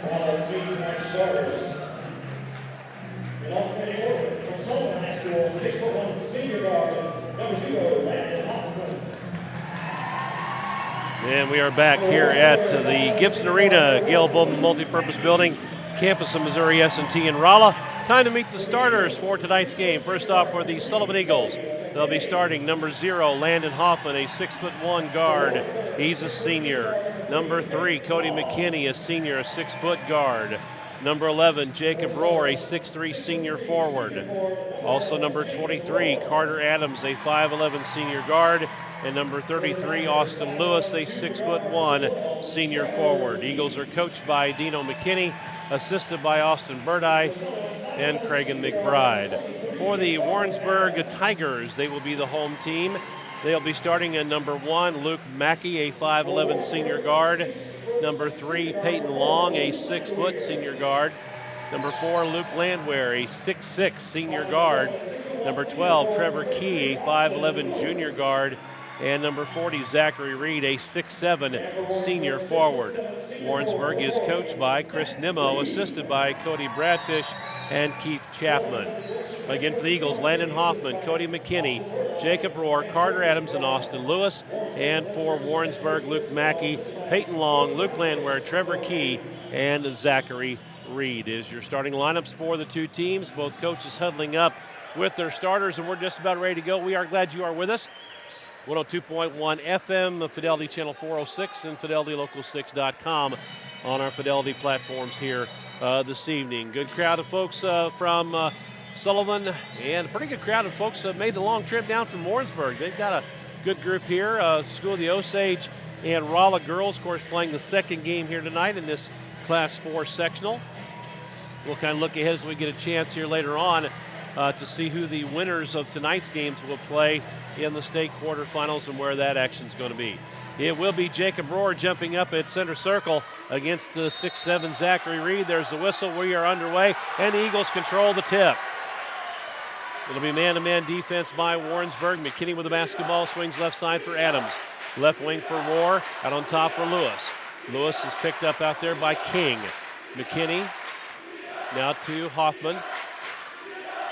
Let's meet tonight's starters. In alternating order, from Sullivan High School, 6'1" senior guard, number 0, Landon Hoffman. And we are back here at the Gibson Arena, Gail Bowman Multipurpose Building, campus of Missouri S&T in Rolla. Time to meet the starters for tonight's game. First off, for the Sullivan Eagles, they'll be starting number 0, Landon Hoffman, a 6'1" guard. He's a senior. Number 3, Cody McKinney, a senior, a 6-foot guard. Number 11, Jacob Rohr, a 6'3" senior forward. Also number 23, Carter Adams, a 5'11" senior guard. And number 33, Austin Lewis, a 6'1" senior forward. Eagles are coached by Dino McKinney, assisted by Austin Burdeye and Cragen McBride. For the Warrensburg Tigers, they will be the home team. They'll be starting at number 1, Luke Mackey, a 5'11" senior guard. Number 3, Peyton Long, a 6-foot senior guard. Number 4, Luke Landwehr, a 6'6" senior guard. Number 12, Trevor Key, a 5'11" junior guard. And number 40, Zachary Reed, a 6'7" senior forward. Warrensburg is coached by Chris Nimmo, assisted by Cody Bradfish and Keith Chapman. Again for the Eagles, Landon Hoffman, Cody McKinney, Jacob Rohr, Carter Adams, and Austin Lewis. And for Warrensburg, Luke Mackey, Peyton Long, Luke Landwehr, Trevor Key, and Zachary Reed is your starting lineups for the two teams. Both coaches huddling up with their starters, and we're just about ready to go. We are glad you are with us. 102.1 FM, Fidelity Channel 406, and FidelityLocal6.com on our Fidelity platforms here this evening. Good crowd of folks from Sullivan, and a pretty good crowd of folks made the long trip down from Warrensburg. They've got a good group here. School of the Osage and Rolla girls, of course, playing the second game here tonight in this Class 4 sectional. We'll kind of look ahead as we get a chance here later on to see who the winners of tonight's games will play in the state quarterfinals and where that action's going to be. It will be Jacob Rohr jumping up at center circle against the 6'7" Zachary Reed. There's the whistle. We are underway, and the Eagles control the tip. It'll be man-to-man defense by Warrensburg. McKinney with the basketball, swings left side for Adams. Left wing for Rohr, out on top for Lewis. Lewis is picked up out there by King. McKinney now to Hoffman.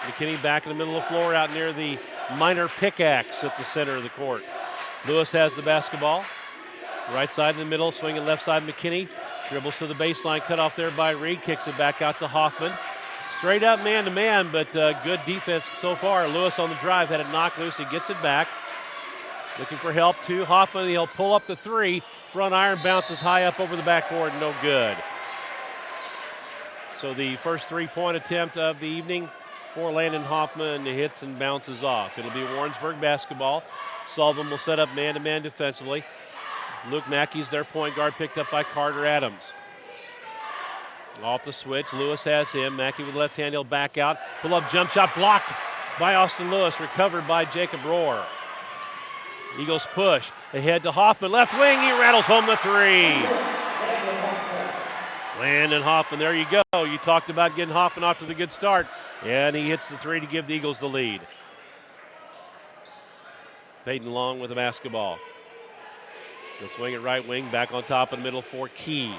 McKinney back in the middle of the floor out near the minor pickaxe at the center of the court. Lewis has the basketball. Right side in the middle, swinging left side McKinney. Dribbles to the baseline, cut off there by Reed. Kicks it back out to Hoffman. Straight up man-to-man, but good defense so far. Lewis on the drive, had it knocked loose. He gets it back. Looking for help to Hoffman. He'll pull up the 3. Front iron bounces high up over the backboard. No good. So the first 3-point attempt of the evening for Landon Hoffman hits and bounces off. It'll be Warrensburg basketball. Sullivan will set up man-to-man defensively. Luke Mackey's their point guard, picked up by Carter Adams. Off the switch, Lewis has him. Mackey with left hand, he'll back out. Pull-up jump shot blocked by Austin Lewis, recovered by Jacob Rohr. Eagles push ahead to Hoffman, left wing, he rattles home the 3. Landon Hoffman, there you go. You talked about getting Hoffman off to the good start, and he hits the 3 to give the Eagles the lead. Peyton Long with the basketball. He'll swing it right wing, back on top in the middle for Key.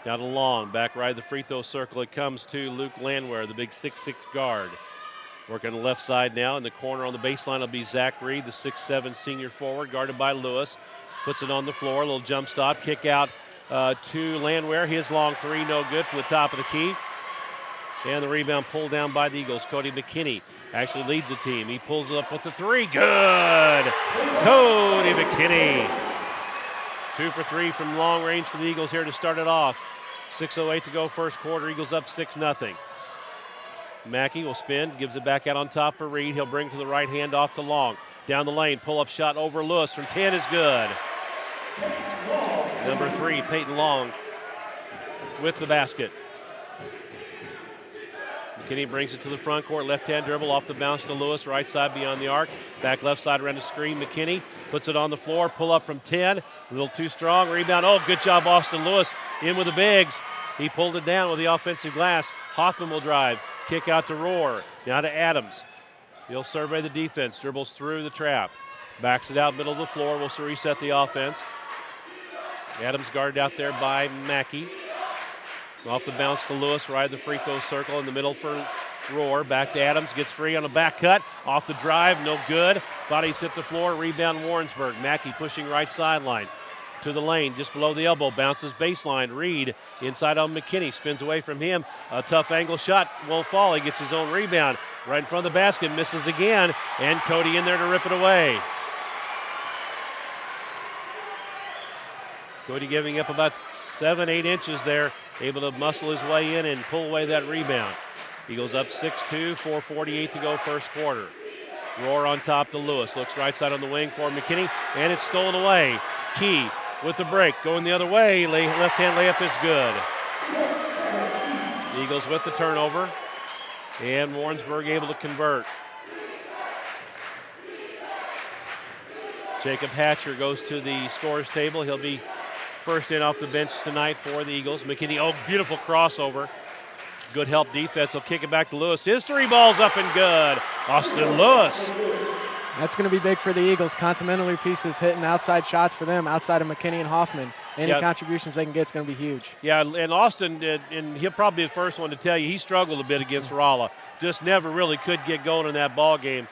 Down to Long, back right of the free throw circle. It comes to Luke Landwehr, the big 6'6" guard. Working on the left side now. In the corner on the baseline will be Zach Reed, the 6'7" senior forward, guarded by Lewis. Puts it on the floor, a little jump stop, kick out to Landwehr. His long 3, no good from the top of the key. And the rebound pulled down by the Eagles. Cody McKinney actually leads the team. He pulls it up with the 3. Good! Cody McKinney. 2 for 3 from long range for the Eagles here to start it off. 6:08 to go first quarter. Eagles up 6-0. Mackey will spin, gives it back out on top for Reed. He'll bring to the right hand off to Long. Down the lane, pull-up shot over Lewis from 10 is good. Number 3, Peyton Long with the basket. McKinney brings it to the front court, left-hand dribble off the bounce to Lewis, right side beyond the arc. Back left side around the screen, McKinney puts it on the floor, pull up from 10, a little too strong, rebound. Oh, good job, Austin Lewis in with the bigs. He pulled it down with the offensive glass. Hoffman will drive, kick out to Rohr, now to Adams. He'll survey the defense, dribbles through the trap, backs it out middle of the floor, will reset the offense. Adams guarded out there by Mackey. Off the bounce to Lewis, right at the free throw circle in the middle for Rohr. Back to Adams, gets free on a back cut. Off the drive, no good. Bodies hit the floor, rebound Warrensburg. Mackey pushing right sideline to the lane, just below the elbow, bounces baseline. Reed inside on McKinney, spins away from him. A tough angle shot, won't fall. He gets his own rebound. Right in front of the basket, misses again, and Cody in there to rip it away. Cody giving up about 7-8 inches there, able to muscle his way in and pull away that rebound. He goes up 6-2, 4:48 to go first quarter. Rohr on top to Lewis, looks right side on the wing for McKinney, and it's stolen away. Key with the break, going the other way, left-hand layup is good. Eagles with the turnover, and Warrensburg able to convert. Jacob Hatcher goes to the scorer's table. He'll be first in off the bench tonight for the Eagles. McKinney, oh, beautiful crossover. Good help defense. He'll kick it back to Lewis. His three ball's up and good. Austin Lewis. That's going to be big for the Eagles. Continental pieces hitting outside shots for them, outside of McKinney and Hoffman. Any contributions they can get is going to be huge. Yeah, and Austin, and he'll probably be the first one to tell you, he struggled a bit against Rolla. Just never really could get going in that ball game.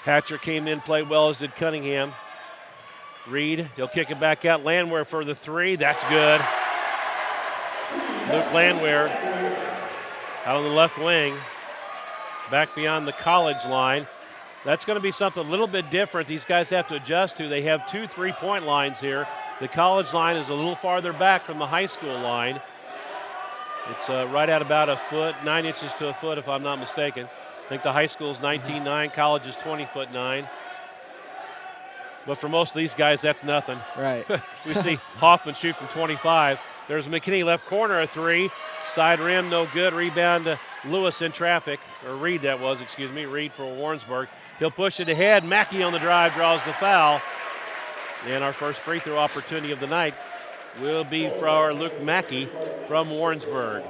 Hatcher came in, played well, as did Cunningham. Reed, he'll kick it back out. Landwehr for the three. That's good. Luke Landwehr out on the left wing, back beyond the college line. That's going to be something a little bit different these guys have to adjust to. They have 2 3-point lines here. The college line is a little farther back from the high school line. It's right at about a foot, 9 inches to a foot if I'm not mistaken. I think the high school is 19.9, college is 20'9". But for most of these guys, that's nothing. Right. We see Hoffman shoot from 25. There's McKinney left corner, a three. Side rim, no good. Rebound to Lewis in traffic, or Reed that was, excuse me. Reed for Warrensburg. He'll push it ahead. Mackey on the drive draws the foul. And our first free throw opportunity of the night will be for our Luke Mackey from Warrensburg.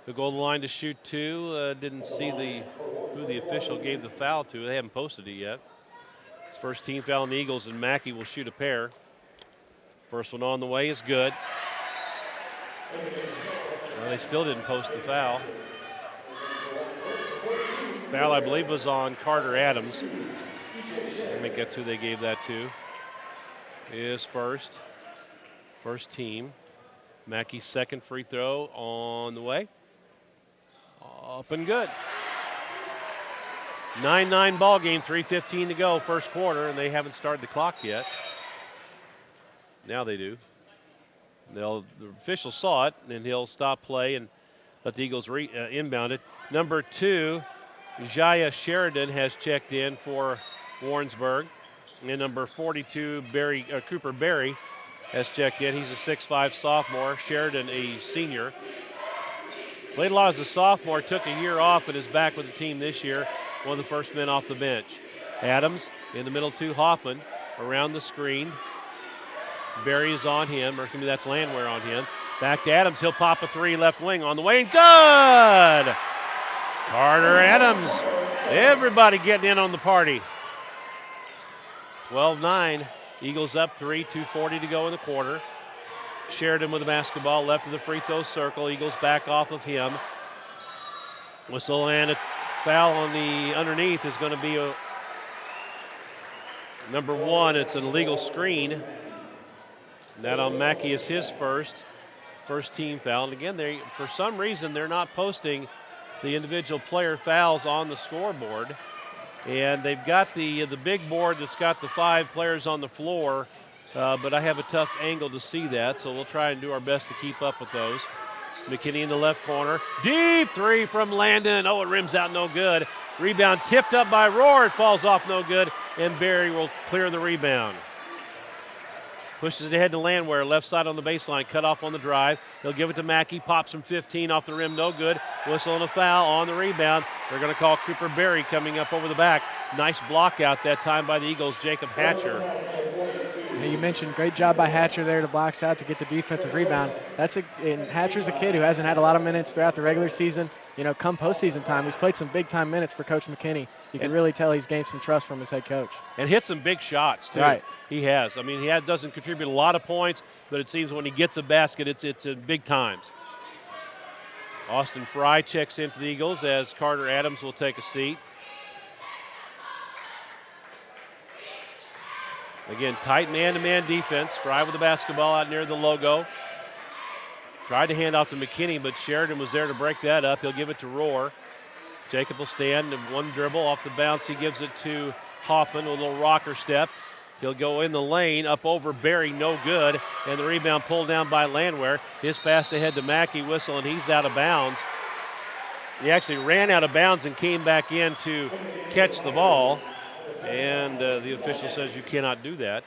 He'll go to the line to shoot two. Didn't see who the official gave the foul to. They haven't posted it yet. It's first team foul on the Eagles, and Mackey will shoot a pair. First one on the way is good. Well, they still didn't post the foul. Foul, I believe, was on Carter Adams. I think that's who they gave that to. Is first team. Mackey's second free throw on the way. Up and good. 9-9 ball game, 3:15 to go, first quarter, and they haven't started the clock yet. Now they do. The official saw it, and he'll stop play and let the Eagles inbound it. Number 2, Jaya Sheridan has checked in for Warrensburg. And number 42, Cooper Berry, has checked in. He's a 6'5" sophomore. Sheridan, a senior. Played a lot as a sophomore, took a year off, but is back with the team this year. One of the first men off the bench. Adams in the middle to Hoffman around the screen. Berry is on him, or maybe that's Landwehr on him. Back to Adams. He'll pop a three left wing on the way, and good! Carter Adams. Everybody getting in on the party. 12-9. Eagles up 3, 2:40 to go in the quarter. Sheridan with the basketball left of the free throw circle. Eagles back off of him. Whistle and a foul on the underneath is going to be number 1. It's an illegal screen. That on Mackey is his first team foul. And again, for some reason, they're not posting the individual player fouls on the scoreboard. And they've got the big board that's got the 5 players on the floor, but I have a tough angle to see that, so we'll try and do our best to keep up with those. McKinney in the left corner. Deep three from Landon. Oh, it rims out, no good. Rebound tipped up by Rohr. It falls off, no good, and Berry will clear the rebound. Pushes it ahead to Landwehr, left side on the baseline, cut off on the drive. He'll give it to Mackey, pops from 15 off the rim, no good. Whistle and a foul on the rebound. They're going to call Cooper Berry coming up over the back. Nice block out that time by the Eagles, Jacob Hatcher. You mentioned great job by Hatcher there to box out to get the defensive rebound. And Hatcher's a kid who hasn't had a lot of minutes throughout the regular season. come postseason time, he's played some big-time minutes for Coach McKinney. You can really tell he's gained some trust from his head coach. And hit some big shots, too. Right. He has. I mean, doesn't contribute a lot of points, but it seems when he gets a basket, it's in big times. Austin Fry checks into the Eagles as Carter Adams will take a seat. Again, tight man-to-man defense. Fry with the basketball out near the logo. Tried to hand off to McKinney, but Sheridan was there to break that up. He'll give it to Rohr. Jacob will stand and one dribble off the bounce. He gives it to Hoffman with a little rocker step. He'll go in the lane, up over Berry, no good. And the rebound pulled down by Landwehr. His pass ahead to Mackey, whistle, and he's out of bounds. He actually ran out of bounds and came back in to catch the ball. And the official says you cannot do that.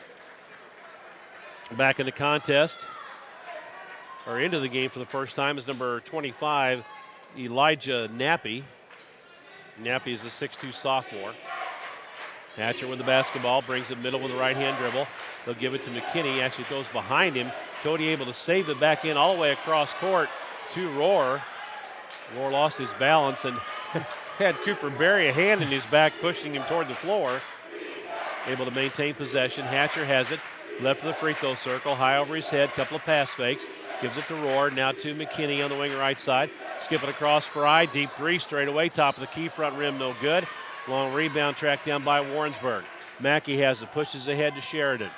Back in the contest, or into the game for the first time, is number 25, Elijah Nappy. Nappy is a 6'2 sophomore. Hatcher with the basketball, brings it middle with the right-hand dribble. They'll give it to McKinney, actually throws behind him. Cody able to save it back in all the way across court to Rohr. Rohr lost his balance and had Cooper Berry a hand in his back, pushing him toward the floor. Able to maintain possession. Hatcher has it, left of the free throw circle, high over his head, couple of pass fakes. Gives it to Rohr, now to McKinney on the wing right side. Skip it across Fry, deep three straight away, top of the key, front rim, no good. Long rebound tracked down by Warrensburg. Mackey has it, pushes ahead to Sheridan.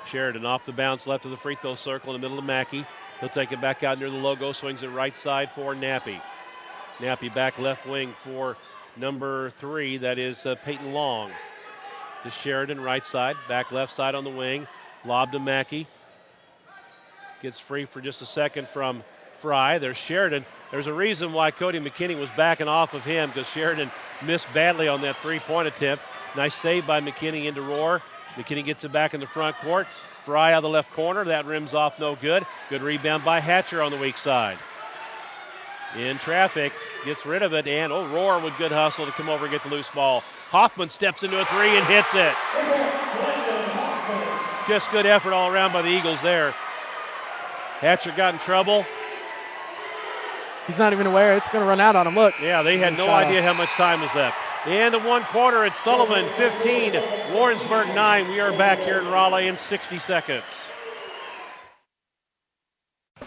Sheridan off the bounce, left of the free throw circle in the middle of Mackey. He'll take it back out near the logo, swings it right side for Nappy. Nappy back left wing for number 3, that is Peyton Long. To Sheridan, right side, back left side on the wing. Lob to Mackey. Gets free for just a second from Fry. There's Sheridan. There's a reason why Cody McKinney was backing off of him, because Sheridan missed badly on that three-point attempt. Nice save by McKinney into Rohr. McKinney gets it back in the front court. Fry out of the left corner. That rims off, no good. Good rebound by Hatcher on the weak side. In traffic, gets rid of it, and Rohr with good hustle to come over and get the loose ball. Hoffman steps into a three and hits it. Just good effort all around by the Eagles there. Hatcher got in trouble. He's not even aware it's going to run out on him. Look. Yeah, they had no idea how much time was left. The end of one quarter, it's Sullivan 15, Warrensburg 9. We are back here in Raleigh in 60 seconds.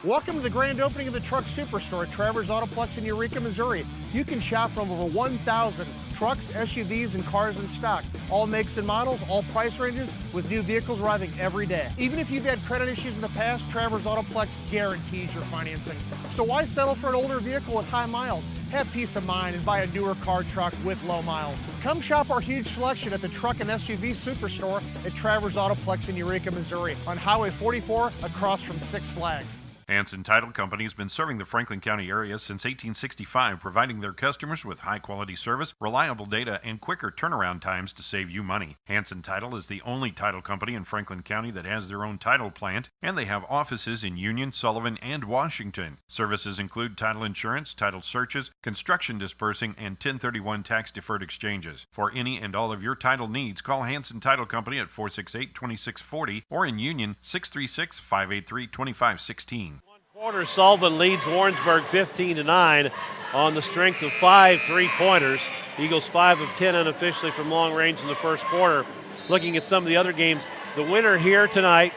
Welcome to the grand opening of the Truck Superstore at Travers Autoplex in Eureka, Missouri. You can shop from over 1,000 trucks, SUVs, and cars in stock. All makes and models, all price ranges, with new vehicles arriving every day. Even if you've had credit issues in the past, Travers Autoplex guarantees your financing. So why settle for an older vehicle with high miles? Have peace of mind and buy a newer car truck with low miles. Come shop our huge selection at the Truck and SUV Superstore at Travers Autoplex in Eureka, Missouri, on Highway 44 across from Six Flags. Hanson Title Company has been serving the Franklin County area since 1865, providing their customers with high-quality service, reliable data, and quicker turnaround times to save you money. Hanson Title is the only title company in Franklin County that has their own title plant, and they have offices in Union, Sullivan, and Washington. Services include title insurance, title searches, construction dispersing, and 1031 tax-deferred exchanges. For any and all of your title needs, call Hanson Title Company at 468-2640 or in Union 636-583-2516. Quarter, Sullivan leads Warrensburg 15-9 on the strength of 5 3-pointers. Eagles 5 of 10 unofficially from long range in the first quarter. Looking at some of the other games, the winner here tonight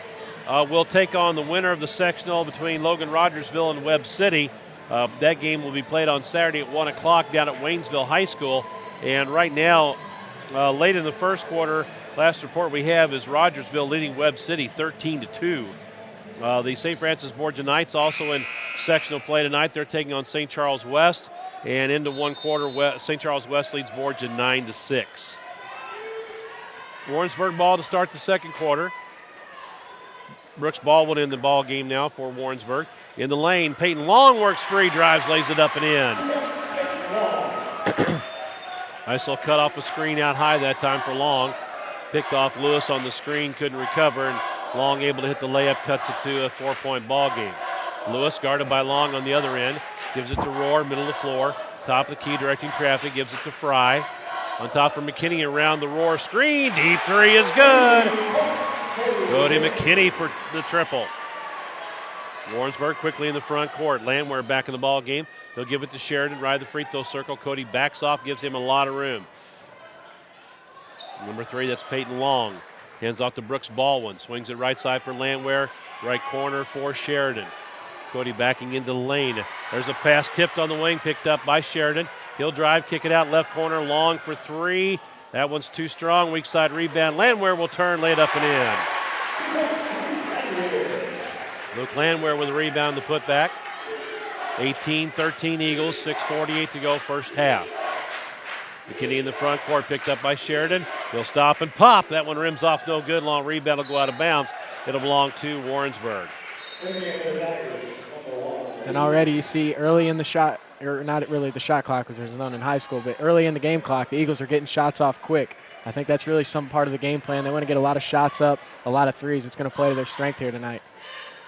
will take on the winner of the sectional between Logan Rogersville and Webb City. That game will be played on Saturday at 1 o'clock down at Waynesville High School. And right now, late in the first quarter, last report we have is Rogersville leading Webb City 13-2. The St. Francis Borgia Knights also in sectional play tonight. They're taking on St. Charles West, and into one quarter, St. Charles West leads Borgia 9-6. Warrensburg ball to start the second quarter. Brooks Baldwin in the ball game now for Warrensburg. In the lane, Peyton Long works free, drives, lays it up and in. Nice little cut off a screen out high that time for Long. Picked off Lewis on the screen, couldn't recover, and Long able to hit the layup, cuts it to a 4-point ball game. Lewis guarded by Long on the other end, gives it to Rohr, middle of the floor, top of the key, directing traffic, gives it to Fry. On top for McKinney around the Rohr screen, deep three is good. Cody McKinney for the triple. Warrensburg quickly in the front court. Landwehr back in the ball game. He'll give it to Sheridan, right at the free throw circle. Cody backs off, gives him a lot of room. Number 3, that's Peyton Long. Hands off to Brooks Baldwin. Swings it right side for Landwehr. Right corner for Sheridan. Cody backing into the lane. There's a pass tipped on the wing, picked up by Sheridan. He'll drive, kick it out left corner, Long for 3. That one's too strong. Weak side rebound. Landwehr will turn, lay it up and in. Luke Landwehr with a rebound to put back. 18-13 Eagles, 6:48 to go first half. McKinney in the front court, picked up by Sheridan. He'll stop and pop. That one rims off, no good. Long rebound will go out of bounds. It'll belong to Warrensburg. And already you see early in the shot, or not really the shot clock because there's none in high school, but early in the game clock, the Eagles are getting shots off quick. I think that's really some part of the game plan. They want to get a lot of shots up, a lot of threes. It's going to play to their strength here tonight.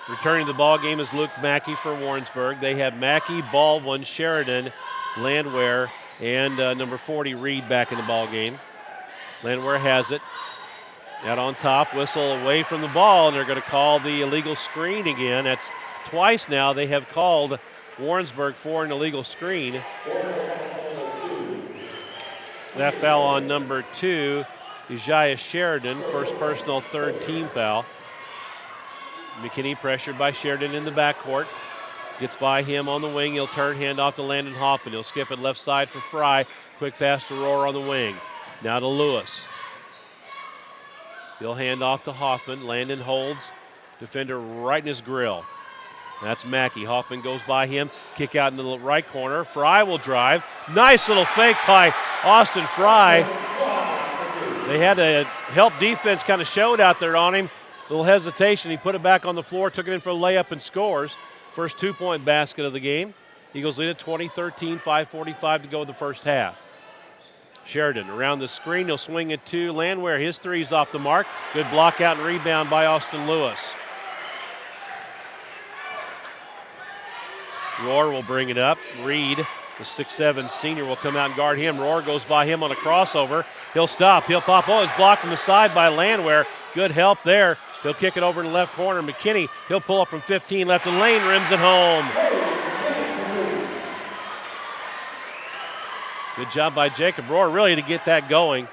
Returning the ball game is Luke Mackey for Warrensburg. They have Mackey, Baldwin, Sheridan, Landwehr, and number 40, Reed, back in the ball game. Landwehr has it. Out on top, whistle away from the ball, and they're going to call the illegal screen again. That's twice now they have called Warrensburg for an illegal screen. That foul on number 2, Ujaya Sheridan, first personal, third team foul. McKinney pressured by Sheridan in the backcourt. Gets by him on the wing. He'll turn, hand off to Landon Hoffman. He'll skip it left side for Fry. Quick pass to Rohr on the wing. Now to Lewis. He'll hand off to Hoffman. Landon holds. Defender right in his grill. That's Mackey. Hoffman goes by him. Kick out in the right corner. Fry will drive. Nice little fake by Austin Fry. They had a help defense kind of showed out there on him. Little hesitation. He put it back on the floor, took it in for a layup and scores. First 2-point basket of the game. Eagles lead at 20-13, 5:45 to go in the first half. Sheridan around the screen. He'll swing it to Landwehr. His three's off the mark. Good block out and rebound by Austin Lewis. Rohr will bring it up. Reed, the 6'7 senior, will come out and guard him. Rohr goes by him on a crossover. He'll stop. He'll pop. Oh, it's blocked from the side by Landwehr. Good help there. He'll kick it over in the left corner. McKinney, he'll pull up from 15, left in lane, rims it home. Good job by Jacob Rohr, really, to get that going.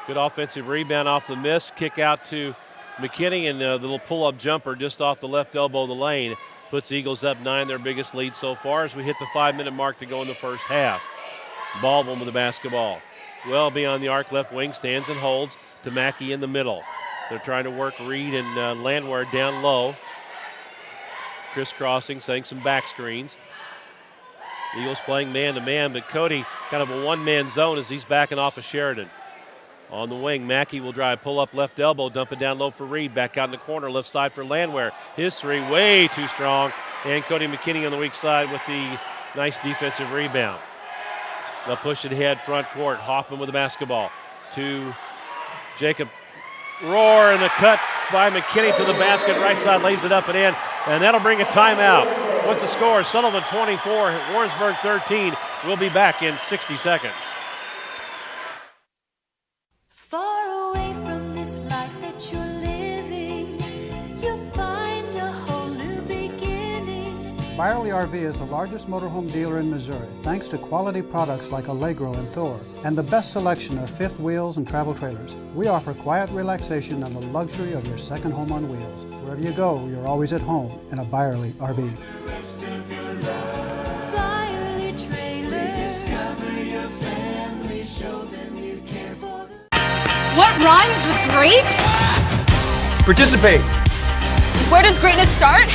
Good offensive rebound off the miss. Kick out to McKinney, and the little pull-up jumper just off the left elbow of the lane. Puts the Eagles up 9, their biggest lead so far, as we hit the 5-minute mark to go in the first half. Baldwin with the basketball. Well beyond the arc, left wing, stands and holds to Mackey in the middle. They're trying to work Reed and Landwehr down low. Crisscrossing, setting some back screens. Eagles playing man-to-man, but Cody kind of a one-man zone as he's backing off of Sheridan. On the wing, Mackey will drive, pull up left elbow, dump it down low for Reed. Back out in the corner, left side for Landwehr. His three way too strong. And Cody McKinney on the weak side with the nice defensive rebound. They'll push it ahead front court. Hoffman with the basketball to Jacob Rohr, and the cut by McKinney to the basket. Right side lays it up and in, and that'll bring a timeout. With the score, Sullivan 24, Warrensburg 13. We'll be back in 60 seconds. Far away from this life that you're living, you'll find a whole new beginning. Byerly RV is the largest motorhome dealer in Missouri, thanks to quality products like Allegro and Thor, and the best selection of fifth wheels and travel trailers. We offer quiet relaxation and the luxury of your second home on wheels. Wherever you go, you're always at home in a Byerly RV. Byerly Trailer. Discover your family, show them you care for them. What rhymes with great? Participate. Where does greatness start?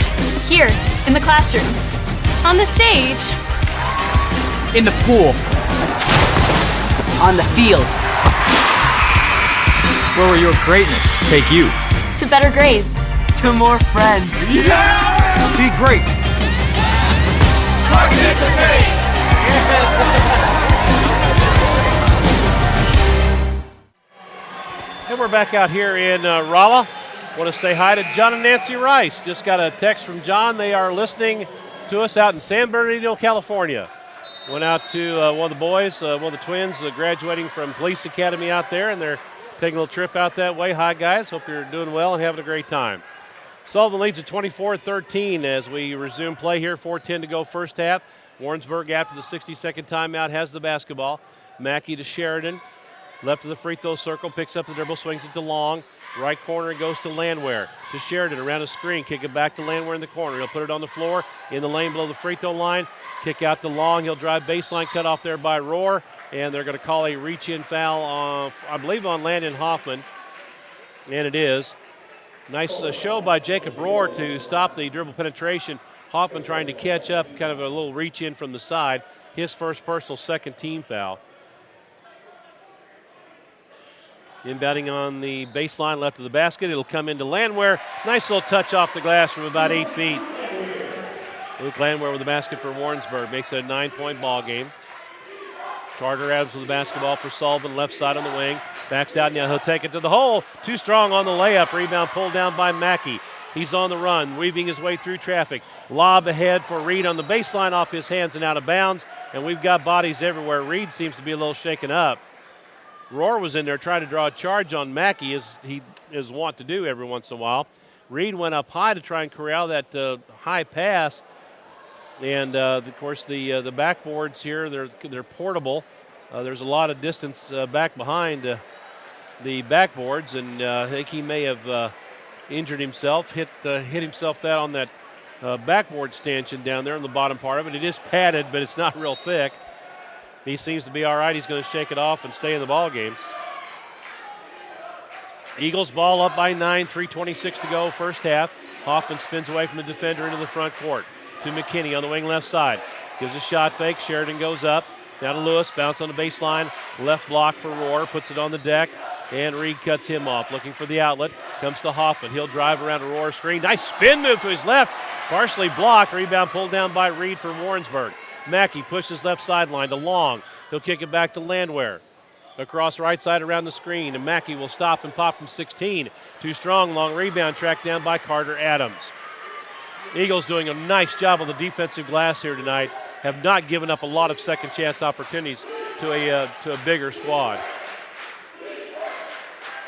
Here, in the classroom. On the stage. In the pool. On the field. Where will your greatness take you? To better grades. To more friends. Yeah! Be great. Participate! And we're back out here in Rolla. Want to say hi to John and Nancy Rice. Just got a text from John. They are listening to us out in San Bernardino, California. Went out to one of the boys, one of the twins, graduating from Police Academy out there, and they're taking a little trip out that way. Hi, guys. Hope you're doing well and having a great time. Sullivan leads at 24-13 as we resume play here. 4:10 to go first half. Warrensburg, after the 60-second timeout, has the basketball. Mackey to Sheridan. Left of the free throw circle, picks up the dribble, swings it to Long. Right corner, it goes to Landwehr. To Sheridan, around a screen, kick it back to Landwehr in the corner. He'll put it on the floor, in the lane below the free throw line. Kick out to Long. He'll drive baseline, cut off there by Rohr. And they're going to call a reach-in foul, I believe, on Landon Hoffman. And it is. Nice show by Jacob Rohr to stop the dribble penetration. Hoffman trying to catch up, kind of a little reach-in from the side. His first personal, second team foul. Inbounding on the baseline left of the basket. It'll come into Landwehr. Nice little touch off the glass from about 8 feet. Luke Landwehr with the basket for Warrensburg. Makes it a 9-point ball game. Carter Adams with the basketball for Sullivan. Left side on the wing. Backs out now. He'll take it to the hole. Too strong on the layup. Rebound pulled down by Mackey. He's on the run, weaving his way through traffic. Lob ahead for Reed on the baseline, off his hands and out of bounds. And we've got bodies everywhere. Reed seems to be a little shaken up. Rohr was in there trying to draw a charge on Mackey, as he is wont to do every once in a while. Reed went up high to try and corral that high pass. And, of course, the backboards here, they're portable. There's a lot of distance back behind the backboards, and I think he may have injured himself, hit himself that on that backboard stanchion down there on the bottom part of it. It is padded, but it's not real thick. He seems to be all right. He's going to shake it off and stay in the ball game. Eagles ball up by 9, 3:26 to go, first half. Hoffman spins away from the defender into the front court to McKinney on the wing left side. Gives a shot fake. Sheridan goes up. Now to Lewis. Bounce on the baseline. Left block for Rohr. Puts it on the deck. And Reed cuts him off. Looking for the outlet. Comes to Hoffman. He'll drive around a Rohr screen. Nice spin move to his left. Partially blocked. Rebound pulled down by Reed from Warrensburg. Mackey pushes left sideline to Long. He'll kick it back to Landwehr. Across right side around the screen. And Mackey will stop and pop from 16. Too strong. Long rebound tracked down by Carter Adams. Eagles doing a nice job on the defensive glass here tonight. Have not given up a lot of second chance opportunities to a bigger squad.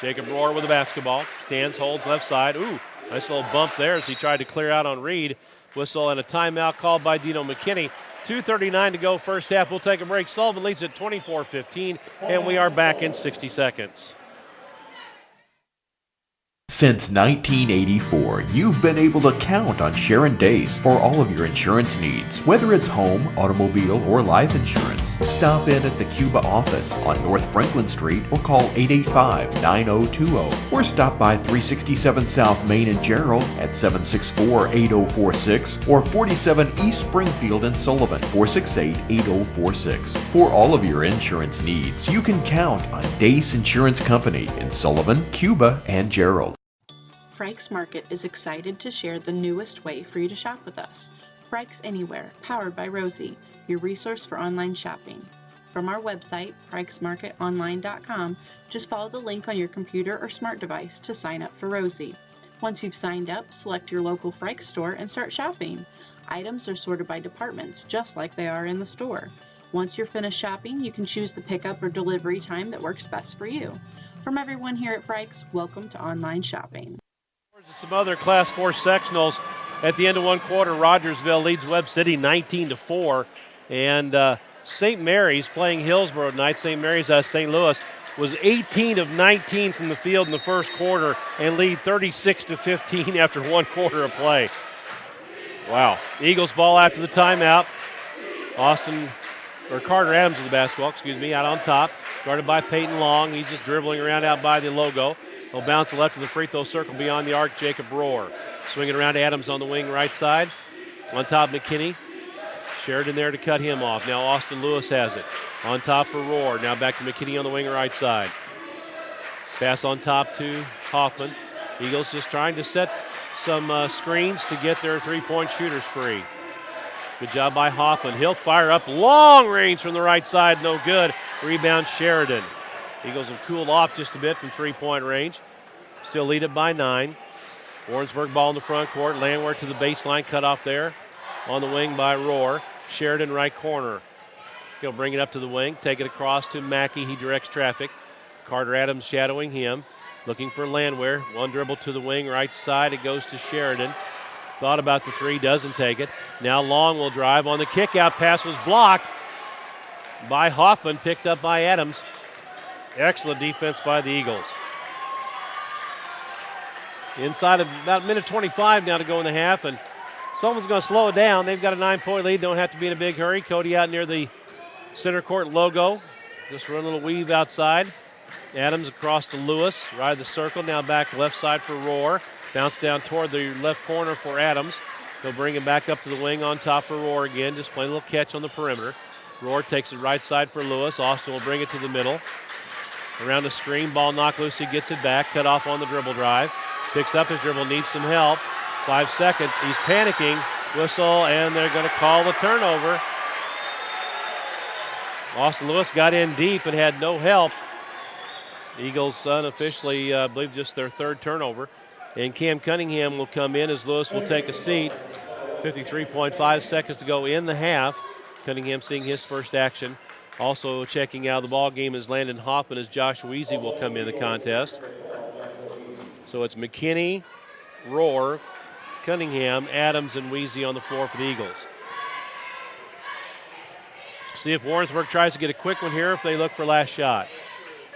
Jacob Rohr with the basketball. Stands, holds left side. Ooh, nice little bump there as he tried to clear out on Reed. Whistle and a timeout called by Dino McKinney. 2:39 to go first half. We'll take a break. Sullivan leads at 24-15, and we are back in 60 seconds. Since 1984, you've been able to count on Sharon Days for all of your insurance needs, whether it's home, automobile, or life insurance. Stop in at the Cuba office on North Franklin Street or call 885-9020, or stop by 367 South Main in General at 764-8046 or 47 East Springfield in Sullivan, 468-8046. For all of your insurance needs, you can count on Dace Insurance Company in Sullivan, Cuba, and Gerald. Frykes Market is excited to share the newest way for you to shop with us. Frykes Anywhere, powered by Rosie, your resource for online shopping. From our website, frykesmarketonline.com, just follow the link on your computer or smart device to sign up for Rosie. Once you've signed up, select your local Frykes store and start shopping. Items are sorted by departments, just like they are in the store. Once you're finished shopping, you can choose the pickup or delivery time that works best for you. From everyone here at Frykes, welcome to online shopping. Some other Class 4 sectionals. At the end of one quarter, Rogersville leads Webb City 19-4. And St. Mary's playing Hillsborough tonight. St. Mary's St. Louis was 18 of 19 from the field in the first quarter and lead 36-15 after one quarter of play. Wow. Eagles ball after the timeout. Carter Adams with the basketball, out on top. Guarded by Peyton Long. He's just dribbling around out by the logo. He'll bounce left to the free throw circle beyond the arc, Jacob Rohr. Swinging around Adams on the wing right side. On top, McKinney. Sheridan there to cut him off. Now Austin Lewis has it. On top for Rohr. Now back to McKinney on the wing right side. Pass on top to Hoffman. Eagles just trying to set some screens to get their three-point shooters free. Good job by Hoffman. He'll fire up long range from the right side. No good. Rebound Sheridan. Eagles have cooled off just a bit from three-point range. Still lead it by 9. Warrensburg ball in the front court. Landwehr to the baseline. Cut off there. On the wing by Rohr. Sheridan right corner. He'll bring it up to the wing. Take it across to Mackey. He directs traffic. Carter Adams shadowing him. Looking for Landwehr. One dribble to the wing right side. It goes to Sheridan. Thought about the three, doesn't take it. Now Long will drive on the kick out. Pass was blocked by Hoffman, picked up by Adams. Excellent defense by the Eagles. Inside of about minute 25 now to go in the half, and Sullivan's going to slow it down. They've got a 9-point lead. Don't have to be in a big hurry. Cody out near the center court logo. Just run a little weave outside. Adams across to Lewis. Ride the circle. Now back left side for Rohr. Bounce down toward the left corner for Adams. They'll bring him back up to the wing on top for Rohr again. Just playing a little catch on the perimeter. Rohr takes it right side for Lewis. Austin will bring it to the middle. Around the screen. Ball knocked loose. He gets it back. Cut off on the dribble drive. Picks up his dribble. Needs some help. 5 seconds. He's panicking. Whistle, and they're going to call the turnover. Austin Lewis got in deep and had no help. Eagles unofficially, I believe, just their third turnover. And Cam Cunningham will come in as Lewis will take a seat. 53.5 seconds to go in the half. Cunningham seeing his first action. Also checking out of the ball game is Landon Hoffman as Josh Weezy will come in the contest. So it's McKinney, Rohr, Cunningham, Adams, and Weezy on the floor for the Eagles. See if Warrensburg tries to get a quick one here if they look for last shot.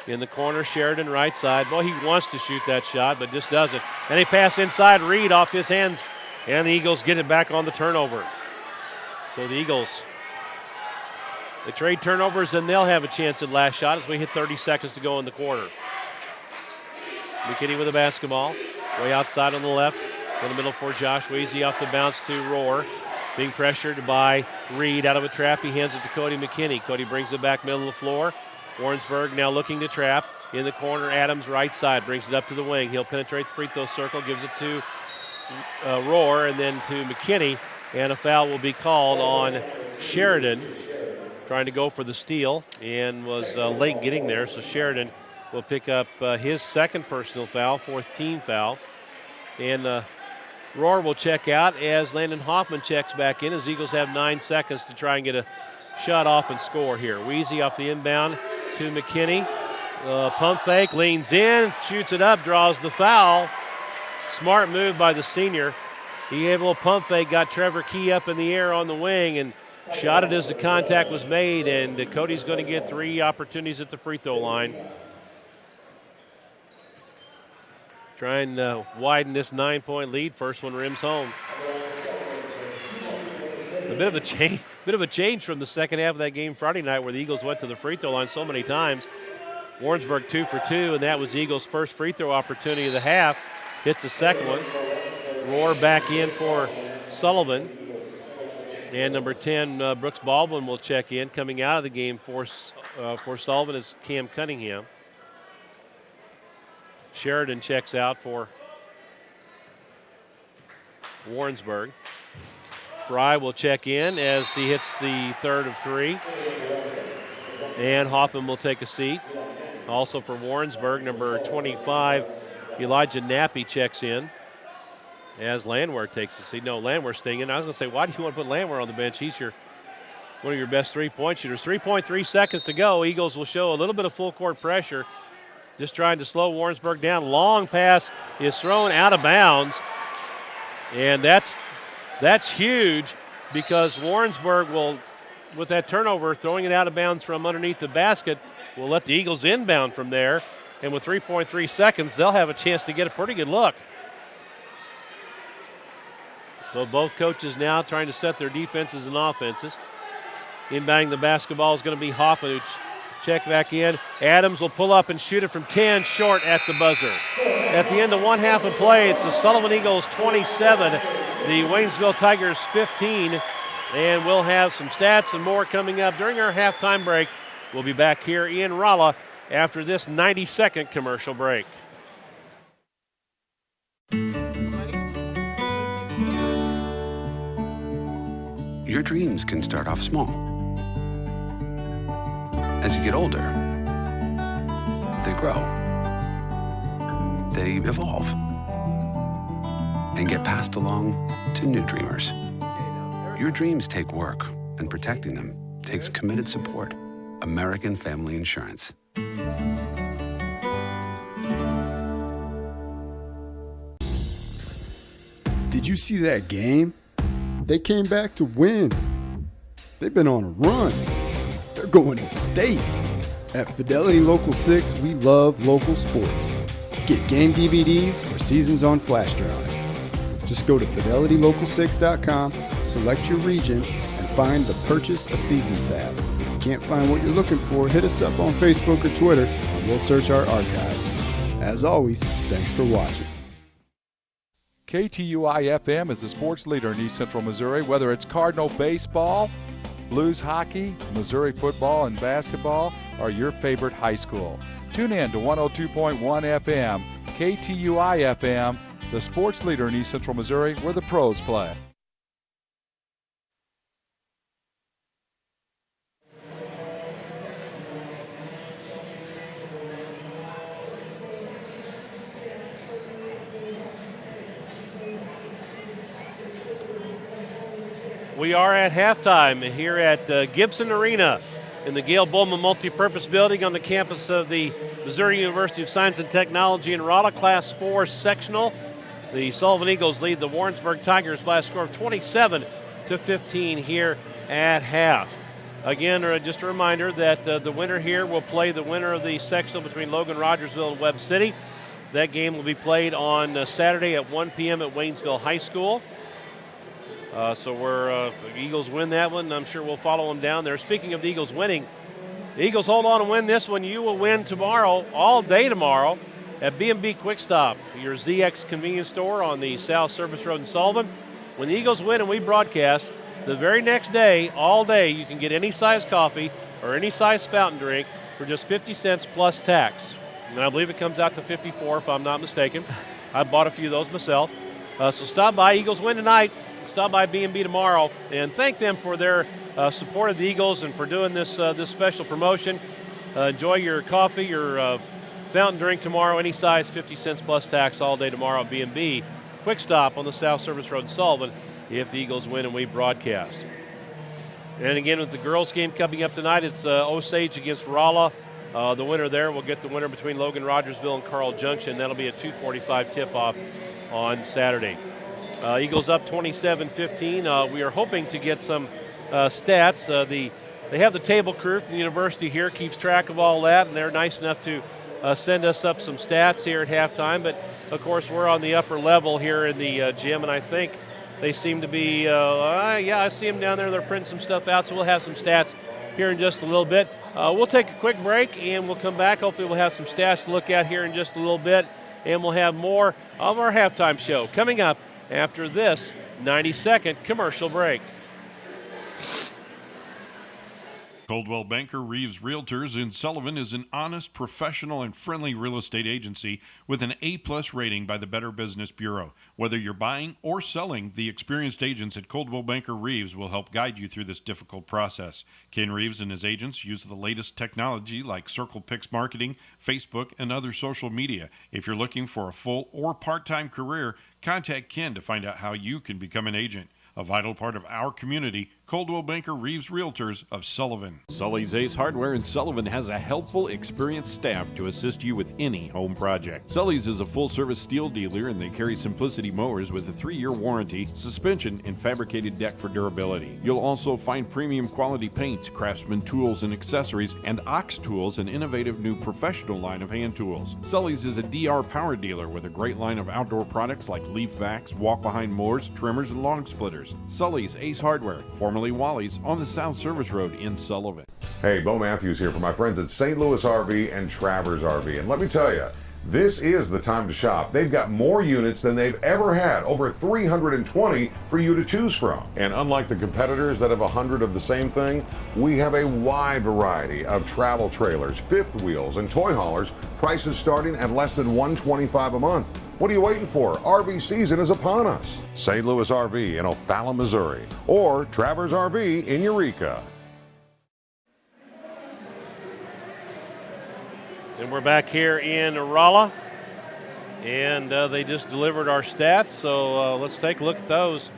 In the corner, Sheridan right side. Boy, he wants to shoot that shot, but just doesn't. And they pass inside, Reed off his hands, and the Eagles get it back on the turnover. So the Eagles, they trade turnovers, and they'll have a chance at last shot as we hit 30 seconds to go in the quarter. McKinney with the basketball. Way outside on the left. In the middle for Josh Weezy off the bounce to Rohr. Being pressured by Reed out of a trap. He hands it to Cody McKinney. Cody brings it back middle of the floor. Warrensburg now looking to trap. In the corner, Adams right side. Brings it up to the wing. He'll penetrate the free throw circle. Gives it to Rohr and then to McKinney. And a foul will be called on Sheridan. Trying to go for the steal and was late getting there. So Sheridan will pick up his second personal foul, fourth team foul. And Rohr will check out as Landon Hoffman checks back in as Eagles have 9 seconds to try and get a shot off and score here. Weezy off the inbound to McKinney. Pump fake, leans in, shoots it up, draws the foul. Smart move by the senior. He able to pump fake, got Trevor Key up in the air on the wing and shot it as the contact was made, and Cody's going to get 3 opportunities at the free throw line. Trying to widen this 9-point lead. First one rims home. A bit of a change from the second half of that game Friday night where the Eagles went to the free throw line so many times. Warrensburg 2 for 2, and that was the Eagles' first free throw opportunity of the half. Hits the second one. Rohr back in for Sullivan. And number 10, Brooks Baldwin will check in. Coming out of the game for Sullivan is Cam Cunningham. Sheridan checks out for Warrensburg. Fry will check in as he hits the third of 3. And Hoffman will take a seat. Also for Warrensburg, number 25, Elijah Nappy checks in as Landwehr takes a seat. No, Landwehr's staying in. I was going to say, why do you want to put Landwehr on the bench? He's one of your best three-point shooters. 3.3 seconds to go. Eagles will show a little bit of full court pressure. Just trying to slow Warrensburg down. Long pass is thrown out of bounds. And that's huge because Warrensburg will, with that turnover, throwing it out of bounds from underneath the basket, will let the Eagles inbound from there. And with 3.3 seconds, they'll have a chance to get a pretty good look. So both coaches now trying to set their defenses and offenses. Inbounding the basketball is going to be Hoffman. Check back in. Adams will pull up and shoot it from 10, short at the buzzer. At the end of one half of play, it's the Sullivan Eagles 27, the Waynesville Tigers 15. And we'll have some stats and more coming up during our halftime break. We'll be back here in Rolla after this 90-second commercial break. Your dreams can start off small. As you get older, they grow, they evolve, and get passed along to new dreamers. Your dreams take work, and protecting them takes committed support. American Family Insurance. Did you see that game? They came back to win. They've been on a run. They're going to state. At Fidelity Local 6, we love local sports. Get game DVDs or seasons on flash drive. Just go to fidelitylocal6.com, select your region, and find the Purchase a Season tab. If you can't find what you're looking for, hit us up on Facebook or Twitter, and we'll search our archives. As always, thanks for watching. KTUI-FM is the sports leader in East Central Missouri, whether it's Cardinal baseball, Blues hockey, Missouri football, and basketball, or your favorite high school. Tune in to 102.1 FM, KTUI-FM, the sports leader in East Central Missouri, where the pros play. We are at halftime here at Gibson Arena in the Gail Bowman Multipurpose Building on the campus of the Missouri University of Science and Technology in Rolla, Class 4 Sectional. The Sullivan Eagles lead the Warrensburg Tigers by a score of 27-15 here at half. Again, just a reminder that the winner here will play the winner of the sectional between Logan Rogersville and Webb City. That game will be played on Saturday at 1 p.m. at Waynesville High School. So the Eagles win that one. I'm sure we'll follow them down there. Speaking of the Eagles winning, the Eagles hold on and win this one. You will win tomorrow, all day tomorrow, at B&B Quick Stop, your ZX convenience store on the South Service Road in Sullivan. When the Eagles win and we broadcast, the very next day, all day, you can get any size coffee or any size fountain drink for just 50 cents plus tax. And I believe it comes out to 54 if I'm not mistaken. I bought a few of those myself. So stop by. Eagles win tonight. Stop by B&B tomorrow and thank them for their support of the Eagles and for doing this special promotion. Enjoy your coffee, your fountain drink tomorrow, any size, 50 cents plus tax all day tomorrow at B&B. Quick Stop on the South Service Road in Sullivan if the Eagles win and we broadcast. And again, with the girls' game coming up tonight, it's Osage against Rolla. The winner there will get the winner between Logan Rogersville and Carl Junction. That'll be a 2:45 tip-off on Saturday. Eagles up 27-15. We are hoping to get some stats. They have the table crew from the university here, keeps track of all that, and they're nice enough to send us up some stats here at halftime. But, of course, we're on the upper level here in the gym, and I think they seem to be, I see them down there. They're printing some stuff out, so we'll have some stats here in just a little bit. We'll take a quick break, and we'll come back. Hopefully we'll have some stats to look at here in just a little bit, and we'll have more of our halftime show coming up after this 90-second commercial break. Coldwell Banker Reeves Realtors in Sullivan is an honest, professional, and friendly real estate agency with an A+ rating by the Better Business Bureau. Whether you're buying or selling, the experienced agents at Coldwell Banker Reeves will help guide you through this difficult process. Ken Reeves and his agents use the latest technology like Circle Pix marketing, Facebook, and other social media. If you're looking for a full or part-time career, contact Ken to find out how you can become an agent. A vital part of our community, Coldwell Banker Reeves Realtors of Sullivan. Sully's Ace Hardware in Sullivan has a helpful, experienced staff to assist you with any home project. Sully's is a full-service steel dealer, and they carry Simplicity mowers with a 3-year warranty, suspension, and fabricated deck for durability. You'll also find premium quality paints, Craftsman tools and accessories, and Ox Tools, an innovative new professional line of hand tools. Sully's is a DR power dealer with a great line of outdoor products like leaf vacs, walk-behind mowers, trimmers, and log splitters. Sully's Ace Hardware, formerly Wally's, on the South Service Road in Sullivan. Hey, Bo Matthews here for my friends at St. Louis RV and Travers RV. And let me tell you, this is the time to shop. They've got more units than they've ever had, over 320 for you to choose from. And unlike the competitors that have 100 of the same thing, we have a wide variety of travel trailers, fifth wheels, and toy haulers, prices starting at less than $125 a month. What are you waiting for? RV season is upon us. St. Louis RV in O'Fallon, Missouri, or Travers RV in Eureka. And we're back here in Rolla, and they just delivered our stats, so let's take a look at those.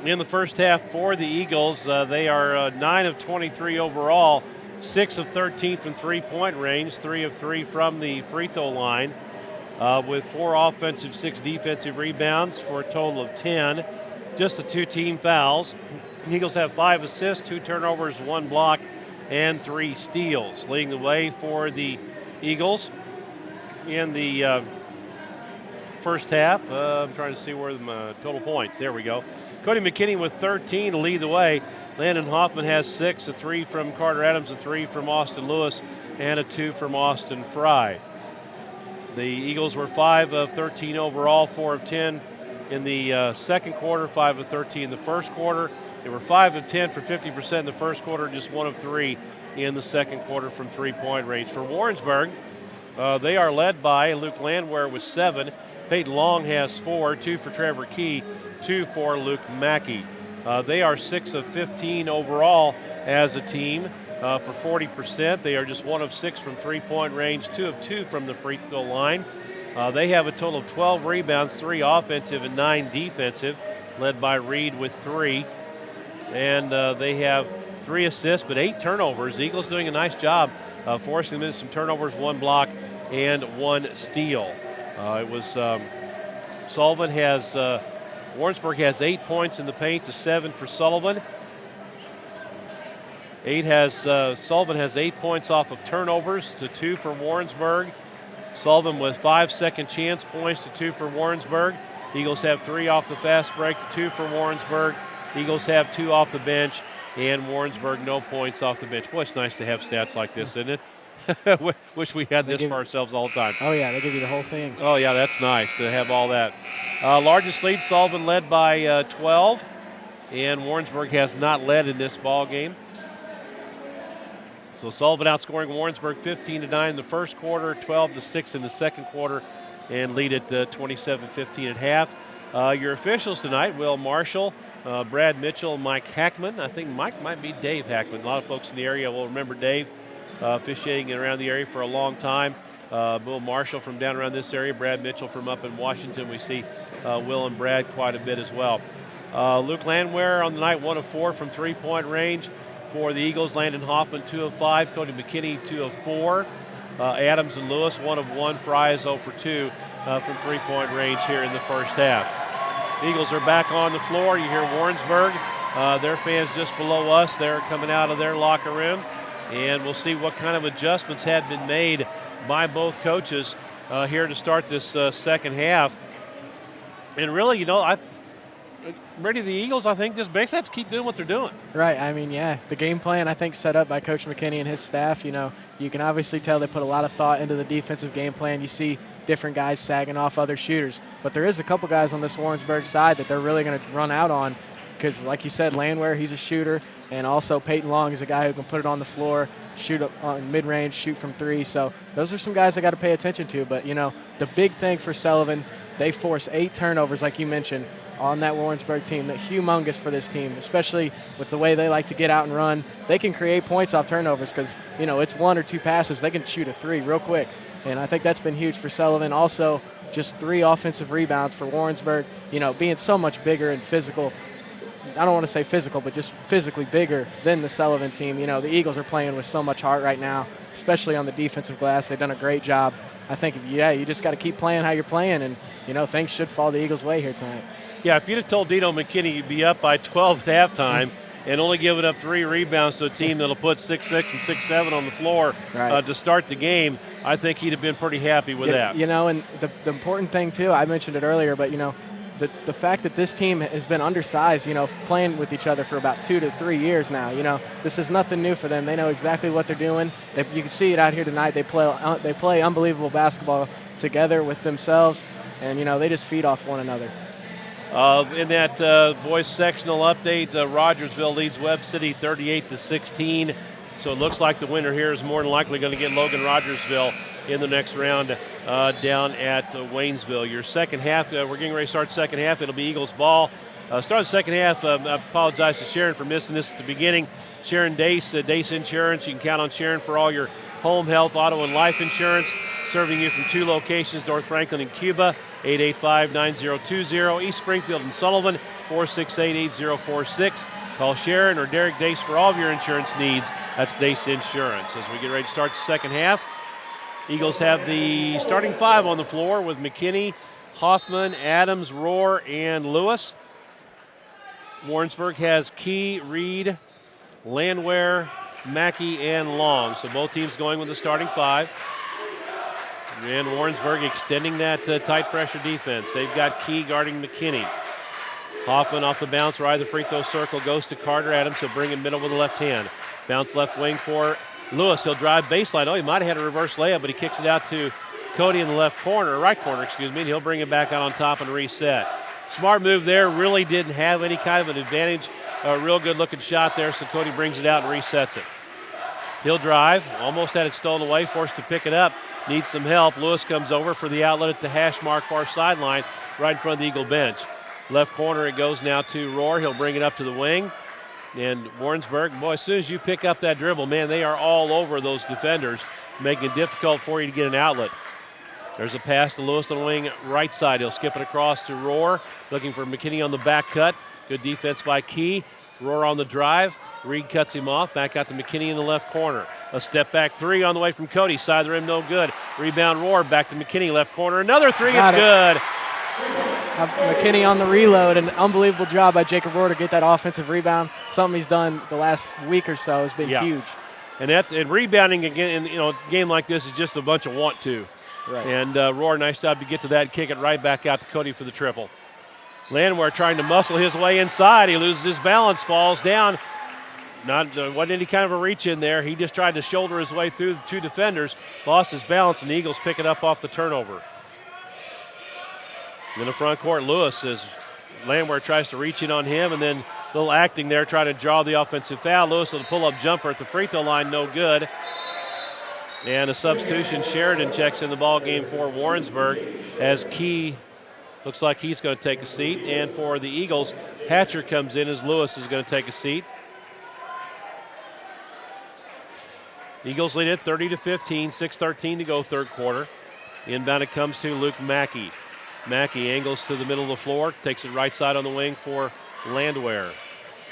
In the first half for the Eagles, they are 9 of 23 overall, 6 of 13 from three-point range, 3 of 3 from the free throw line. with 4 offensive, 6 defensive rebounds for a total of 10. Just the 2 team fouls. Eagles have 5 assists, 2 turnovers, 1 block, and 3 steals. Leading the way for the Eagles in the first half. I'm trying to see where the total points. There we go. Cody McKinney with 13 to lead the way. Landon Hoffman has 6, a 3 from Carter Adams, a 3 from Austin Lewis, and a 2 from Austin Fry. The Eagles were 5 of 13 overall, 4 of 10 in the second quarter, 5 of 13 in the first quarter. They were 5 of 10 for 50% in the first quarter, just 1 of 3 in the second quarter from three-point range. For Warrensburg, they are led by Luke Landwehr with 7. Peyton Long has 4, 2 for Trevor Key, 2 for Luke Mackey. They are 6 of 15 overall as a team for 40%. They are just 1 of 6 from three-point range, 2 of 2 from the free throw line. They have a total of 12 rebounds, 3 offensive and 9 defensive, led by Reed with 3. And they have 3 assists, but 8 turnovers. The Eagles doing a nice job forcing them into some turnovers, 1 block and 1 steal. Sullivan has, Warrensburg has 8 points in the paint to 7 for Sullivan. Sullivan has 8 points off of turnovers to 2 for Warrensburg. Sullivan with 5 second chance points to 2 for Warrensburg. Eagles have 3 off the fast break to 2 for Warrensburg. Eagles have 2 off the bench, and Warrensburg no points off the bench. Boy, it's nice to have stats like this, isn't it? Wish we had this for ourselves all the time. Oh, yeah, they give you the whole thing. Oh, yeah, that's nice to have all that. Largest lead, Sullivan led by 12, and Warrensburg has not led in this ball game. So Sullivan outscoring Warrensburg 15-9 in the first quarter, 12-6 in the second quarter, and lead at 27-15 at half. Your officials tonight, Will Marshall, Brad Mitchell, Mike Hackman. I think Mike might be Dave Hackman. A lot of folks in the area will remember Dave officiating around the area for a long time. Will Marshall from down around this area, Brad Mitchell from up in Washington. We see Will and Brad quite a bit as well. Luke Landwehr on the night, 1 of 4 from three-point range. For the Eagles, Landon Hoffman, 2 of 5. Cody McKinney, 2 of 4. Adams and Lewis, 1 of 1. Fry is 0 for 2 from three-point range here in the first half. The Eagles are back on the floor. You hear Warrensburg. Their fans just below us. They're coming out of their locker room. And we'll see what kind of adjustments had been made by both coaches here to start this second half. And really, the Eagles, I think, just basically have to keep doing what they're doing. Right. I mean, yeah, the game plan, I think, set up by Coach McKinney and his staff. You can obviously tell they put a lot of thought into the defensive game plan. You see different guys sagging off other shooters. But there is a couple guys on this Warrensburg side that they're really going to run out on because, like you said, Landwehr, he's a shooter. And also Peyton Long is a guy who can put it on the floor, shoot on mid-range, shoot from 3. So those are some guys I got to pay attention to. But, the big thing for Sullivan, they force 8 turnovers, like you mentioned, on that Warrensburg team. That's humongous for this team, especially with the way they like to get out and run. They can create points off turnovers because, it's 1 or 2 passes. They can shoot a 3 real quick. And I think that's been huge for Sullivan. Also, just 3 offensive rebounds for Warrensburg, being so much bigger and physical. I don't want to say physical, but just physically bigger than the Sullivan team. The Eagles are playing with so much heart right now, especially on the defensive glass. They've done a great job. I think, you just got to keep playing how you're playing, and, things should fall the Eagles' way here tonight. Yeah, if you'd have told Dino McKinney you'd be up by 12 at halftime and only giving up 3 rebounds to a team that'll put 6-6 and 6-7 on the floor to start the game, I think he'd have been pretty happy with that. And the important thing, too, I mentioned it earlier, but, the fact that this team has been undersized, playing with each other for about 2 to 3 years now, this is nothing new for them. They know exactly what they're doing. You can see it out here tonight. They play unbelievable basketball together with themselves, and, they just feed off one another. In that boys sectional update, Rogersville leads Webb City 38-16. So it looks like the winner here is more than likely going to get Logan Rogersville in the next round down at Waynesville. Your second half, we're getting ready to start second half. It'll be Eagles ball. Start the second half. I apologize to Sharon for missing this at the beginning. Sharon Dace, Dace Insurance. You can count on Sharon for all your home, health, auto, and life insurance. Serving you from 2 locations, North Franklin and Cuba, 885-9020. East Springfield and Sullivan, 468-8046. Call Sharon or Derek Dace for all of your insurance needs. That's Dace Insurance. As we get ready to start the second half, Eagles have the starting 5 on the floor with McKinney, Hoffman, Adams, Rohr, and Lewis. Warrensburg has Key, Reed, Landwehr, Mackey, and Long. So both teams going with the starting 5. And Warrensburg extending that tight pressure defense. They've got Key guarding McKinney. Hoffman off the bounce, right of the free throw circle, goes to Carter Adams. He'll bring him middle with the left hand. Bounce left wing for Lewis. He'll drive baseline. Oh, he might have had a reverse layup, but he kicks it out to Cody in the right corner, and he'll bring it back out on top and reset. Smart move there. Really didn't have any kind of an advantage. A real good looking shot there, so Cody brings it out and resets it. He'll drive. Almost had it stolen away, forced to pick it up. Needs some help. Lewis comes over for the outlet at the hash mark far sideline, right in front of the Eagle bench. Left corner it goes now to Rohr. He'll bring it up to the wing. And Warrensburg, boy, as soon as you pick up that dribble, man, they are all over those defenders, making it difficult for you to get an outlet. There's a pass to Lewis on the wing right side. He'll skip it across to Rohr, looking for McKinney on the back cut. Good defense by Key. Rohr on the drive. Reed cuts him off. Back out to McKinney in the left corner. A step back 3 on the way from Cody. Side of the rim, no good. Rebound Rohr. Back to McKinney, left corner. Another 3 is good. McKinney on the reload. An unbelievable job by Jacob Rohr to get that offensive rebound. Something he's done the last week or so has been huge. And rebounding again in a game like this is just a bunch of want to. Right. And Rohr, nice job to get to that and kick it right back out to Cody for the triple. Landwehr trying to muscle his way inside. He loses his balance, falls down. Wasn't any kind of a reach in there. He just tried to shoulder his way through the 2 defenders, lost his balance, and the Eagles pick it up off the turnover. In the front court, Lewis as Landwehr tries to reach in on him, and then a little acting there, trying to draw the offensive foul. Lewis with a pull-up jumper at the free throw line, no good. And a substitution, Sheridan checks in the ball game for Warrensburg as Key looks like he's going to take a seat. And for the Eagles, Hatcher comes in as Lewis is going to take a seat. Eagles lead it 30-15, 6:13 to go third quarter. Inbound it comes to Luke Mackey. Mackey angles to the middle of the floor, takes it right side on the wing for Landwehr.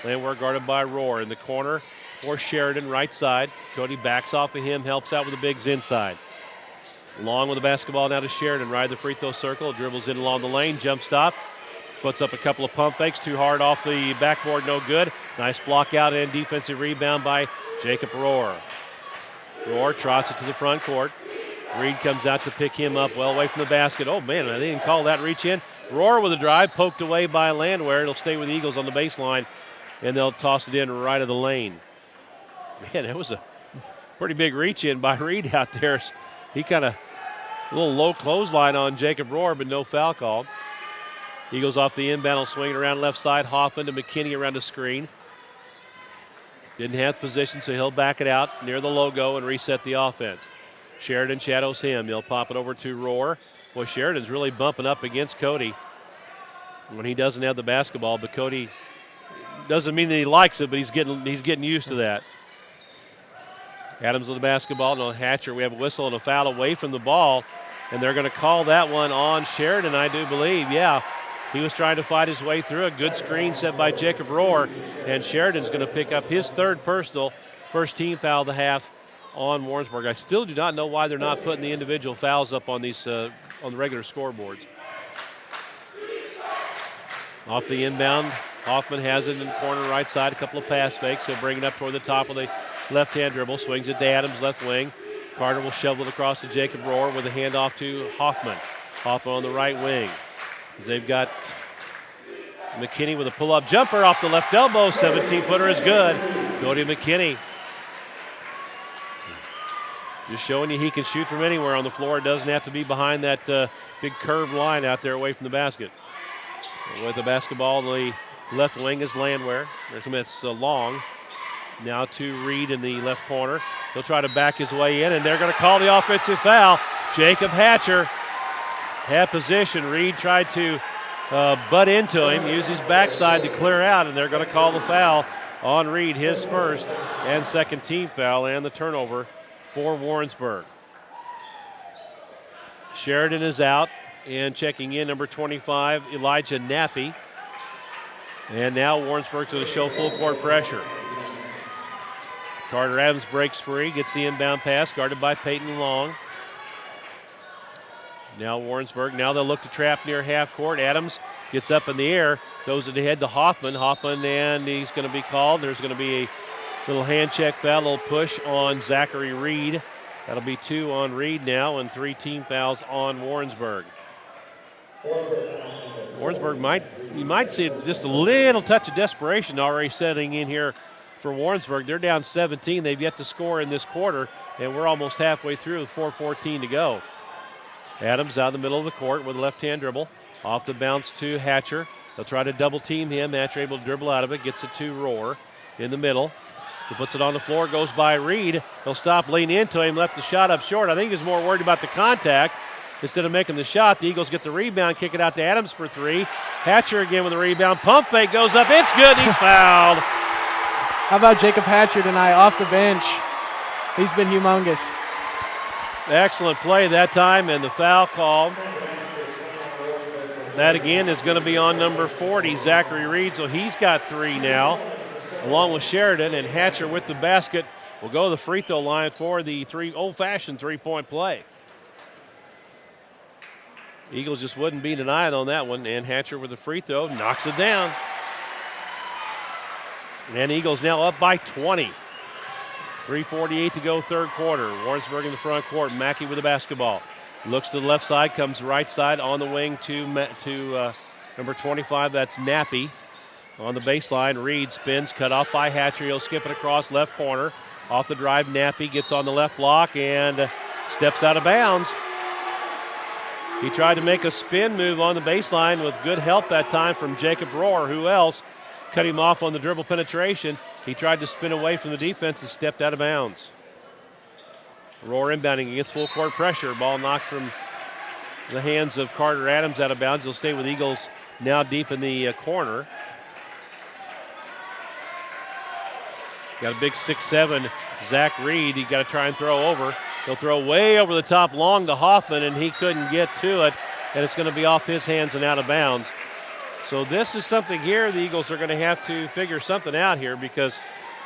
Landwehr guarded by Rohr in the corner for Sheridan, right side. Cody backs off of him, helps out with the bigs inside. Long with the basketball now to Sheridan, right at the free throw circle, dribbles in along the lane, jump stop, puts up a couple of pump fakes, too hard off the backboard, no good. Nice block out and defensive rebound by Jacob Rohr. Rohr trots it to the front court. Reed comes out to pick him up well away from the basket. Oh, man, they didn't call that reach in. Rohr with a drive, poked away by Landwehr. It'll stay with the Eagles on the baseline, and they'll toss it in right of the lane. Man, that was a pretty big reach in by Reed out there. He kind of a little low clothesline on Jacob Rohr, but no foul called. Eagles off the inbound, will swing it around left side. Hoffman to McKinney around the screen. Didn't have position, so he'll back it out near the logo and reset the offense. Sheridan shadows him. He'll pop it over to Rohr. Boy, Sheridan's really bumping up against Cody when he doesn't have the basketball, but Cody doesn't mean that he likes it, but he's getting used to that. Adams with the basketball. No, Hatcher, we have a whistle and a foul away from the ball, and they're going to call that one on Sheridan, I do believe. Yeah, he was trying to fight his way through. A good screen set by Jacob Rohr, and Sheridan's going to pick up his third personal, first team foul of the half on Warrensburg. I still do not know why they're not putting the individual fouls up on these on the regular scoreboards. Off the inbound, Hoffman has it in the corner right side, a couple of pass fakes. He'll bring it up toward the top of the left-hand dribble, swings it to Adams, left wing. Carter will shovel it across to Jacob Rohr with a handoff to Hoffman. Hoffman on the right wing. They've got McKinney with a pull-up jumper off the left elbow. 17-footer is good. Cody McKinney. Just showing you he can shoot from anywhere on the floor. It doesn't have to be behind that big curved line out there away from the basket. With the basketball, the left wing is Landwehr. There's him, it's Long. Now to Reed in the left corner. He'll try to back his way in, and they're going to call the offensive foul. Jacob Hatcher had position. Reed tried to butt into him, use his backside to clear out, and they're going to call the foul on Reed, his first and second team foul, and the turnover for Warrensburg. Sheridan is out, and checking in, number 25, Elijah Nappy. And now Warrensburg to show full court pressure. Carter Adams breaks free, gets the inbound pass, guarded by Peyton Long. Now Warrensburg, now they'll look to trap near half court. Adams gets up in the air, throws it ahead to Hoffman. Hoffman, and he's going to be called. There's going to be a little hand check foul, little push on Zachary Reed. That'll be 2 on Reed now, and 3 team fouls on Warrensburg. Warrensburg you might see just a little touch of desperation already setting in here for Warrensburg. They're down 17. They've yet to score in this quarter, and we're almost halfway through with 4:14 to go. Adams out in the middle of the court with a left-hand dribble. Off the bounce to Hatcher. They'll try to double team him. Hatcher able to dribble out of it. Gets it to Rohr in the middle. He puts it on the floor, goes by Reed. He'll stop, lean into him, left the shot up short. I think he's more worried about the contact instead of making the shot. The Eagles get the rebound, kick it out to Adams for 3. Hatcher again with the rebound. Pump fake goes up. It's good. He's fouled. How about Jacob Hatcher tonight off the bench? He's been humongous. Excellent play that time, and the foul call. That again is going to be on number 40, Zachary Reed, so he's got 3 now, along with Sheridan, and Hatcher with the basket will go to the free throw line for the old-fashioned three-point play. Eagles just wouldn't be denied on that one, and Hatcher with the free throw knocks it down. And Eagles now up by 20. 3:48 to go, third quarter. Warrensburg in the front court. Mackey with the basketball. Looks to the left side, comes right side on the wing to number 25. That's Nappy on the baseline. Reed spins, cut off by Hatcher. He'll skip it across left corner. Off the drive, Nappy gets on the left block and steps out of bounds. He tried to make a spin move on the baseline with good help that time from Jacob Rohr. Who else cut him off on the dribble penetration? He tried to spin away from the defense and stepped out of bounds. Rohr inbounding against full court pressure. Ball knocked from the hands of Carter Adams out of bounds. He'll stay with Eagles now deep in the corner. Got a big 6'7", Zach Reed. He got to try and throw over. He'll throw way over the top long to Hoffman, and he couldn't get to it, and it's going to be off his hands and out of bounds. So this is something here the Eagles are going to have to figure something out here, because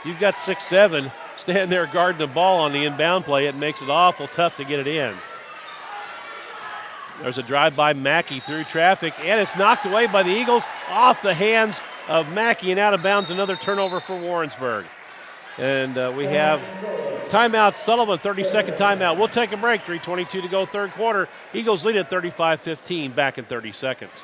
you've got 6'7" standing there guarding the ball on the inbound play. It makes it awful tough to get it in. There's a drive by Mackey through traffic, and it's knocked away by the Eagles off the hands of Mackey and out of bounds. Another turnover for Warrensburg. And we have timeout, Sullivan, 30-second timeout. We'll take a break, 3:22 to go, third quarter. Eagles lead at 35-15, back in 30 seconds.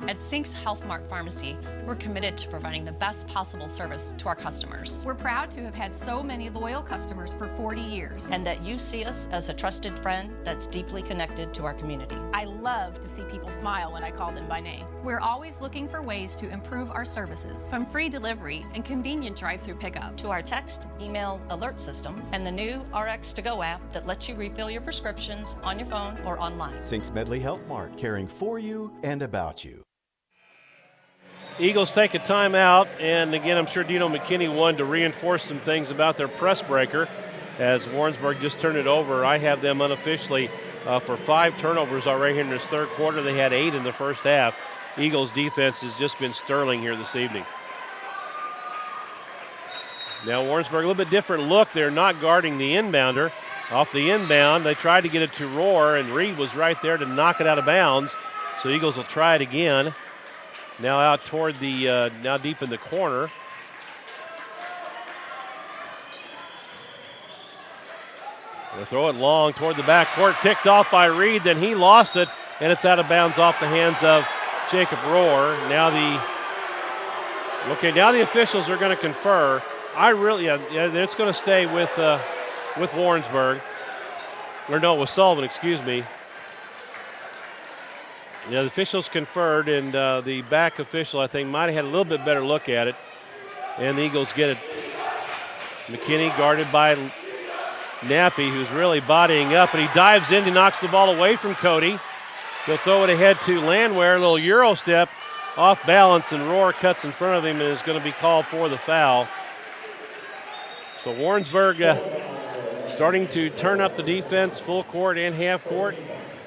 At Sinks Health Mart Pharmacy, we're committed to providing the best possible service to our customers. We're proud to have had so many loyal customers for 40 years. And that you see us as a trusted friend that's deeply connected to our community. I love to see people smile when I call them by name. We're always looking for ways to improve our services, from free delivery and convenient drive-through pickup, to our text, email, alert system, and the new RX2Go app that lets you refill your prescriptions on your phone or online. Sinks Medley Health Mart, caring for you and about you. Eagles take a timeout, and again, I'm sure Dino McKinney wanted to reinforce some things about their press breaker as Warrensburg just turned it over. I have them unofficially for 5 turnovers already here in this third quarter. They had 8 in the first half. Eagles defense has just been sterling here this evening. Now Warrensburg, a little bit different look. They're not guarding the inbounder. Off the inbound, they tried to get it to Rohr, and Reed was right there to knock it out of bounds. So Eagles will try it again. Now out toward the, now deep in the corner. They'll throw it long toward the backcourt, picked off by Reed, then he lost it, and it's out of bounds off the hands of Jacob Rohr. Now the officials are going to confer. It's going to stay with Warrensburg. Or no, with Sullivan, excuse me. Yeah, the officials conferred, and the back official, I think, might have had a little bit better look at it. And the Eagles get it. McKinney guarded by Nappy, who's really bodying up, and he dives in, he knocks the ball away from Cody. He'll throw it ahead to Landwehr, a little Euro step, off balance, and Rohr cuts in front of him and is going to be called for the foul. So Warrensburg starting to turn up the defense, full court and half court.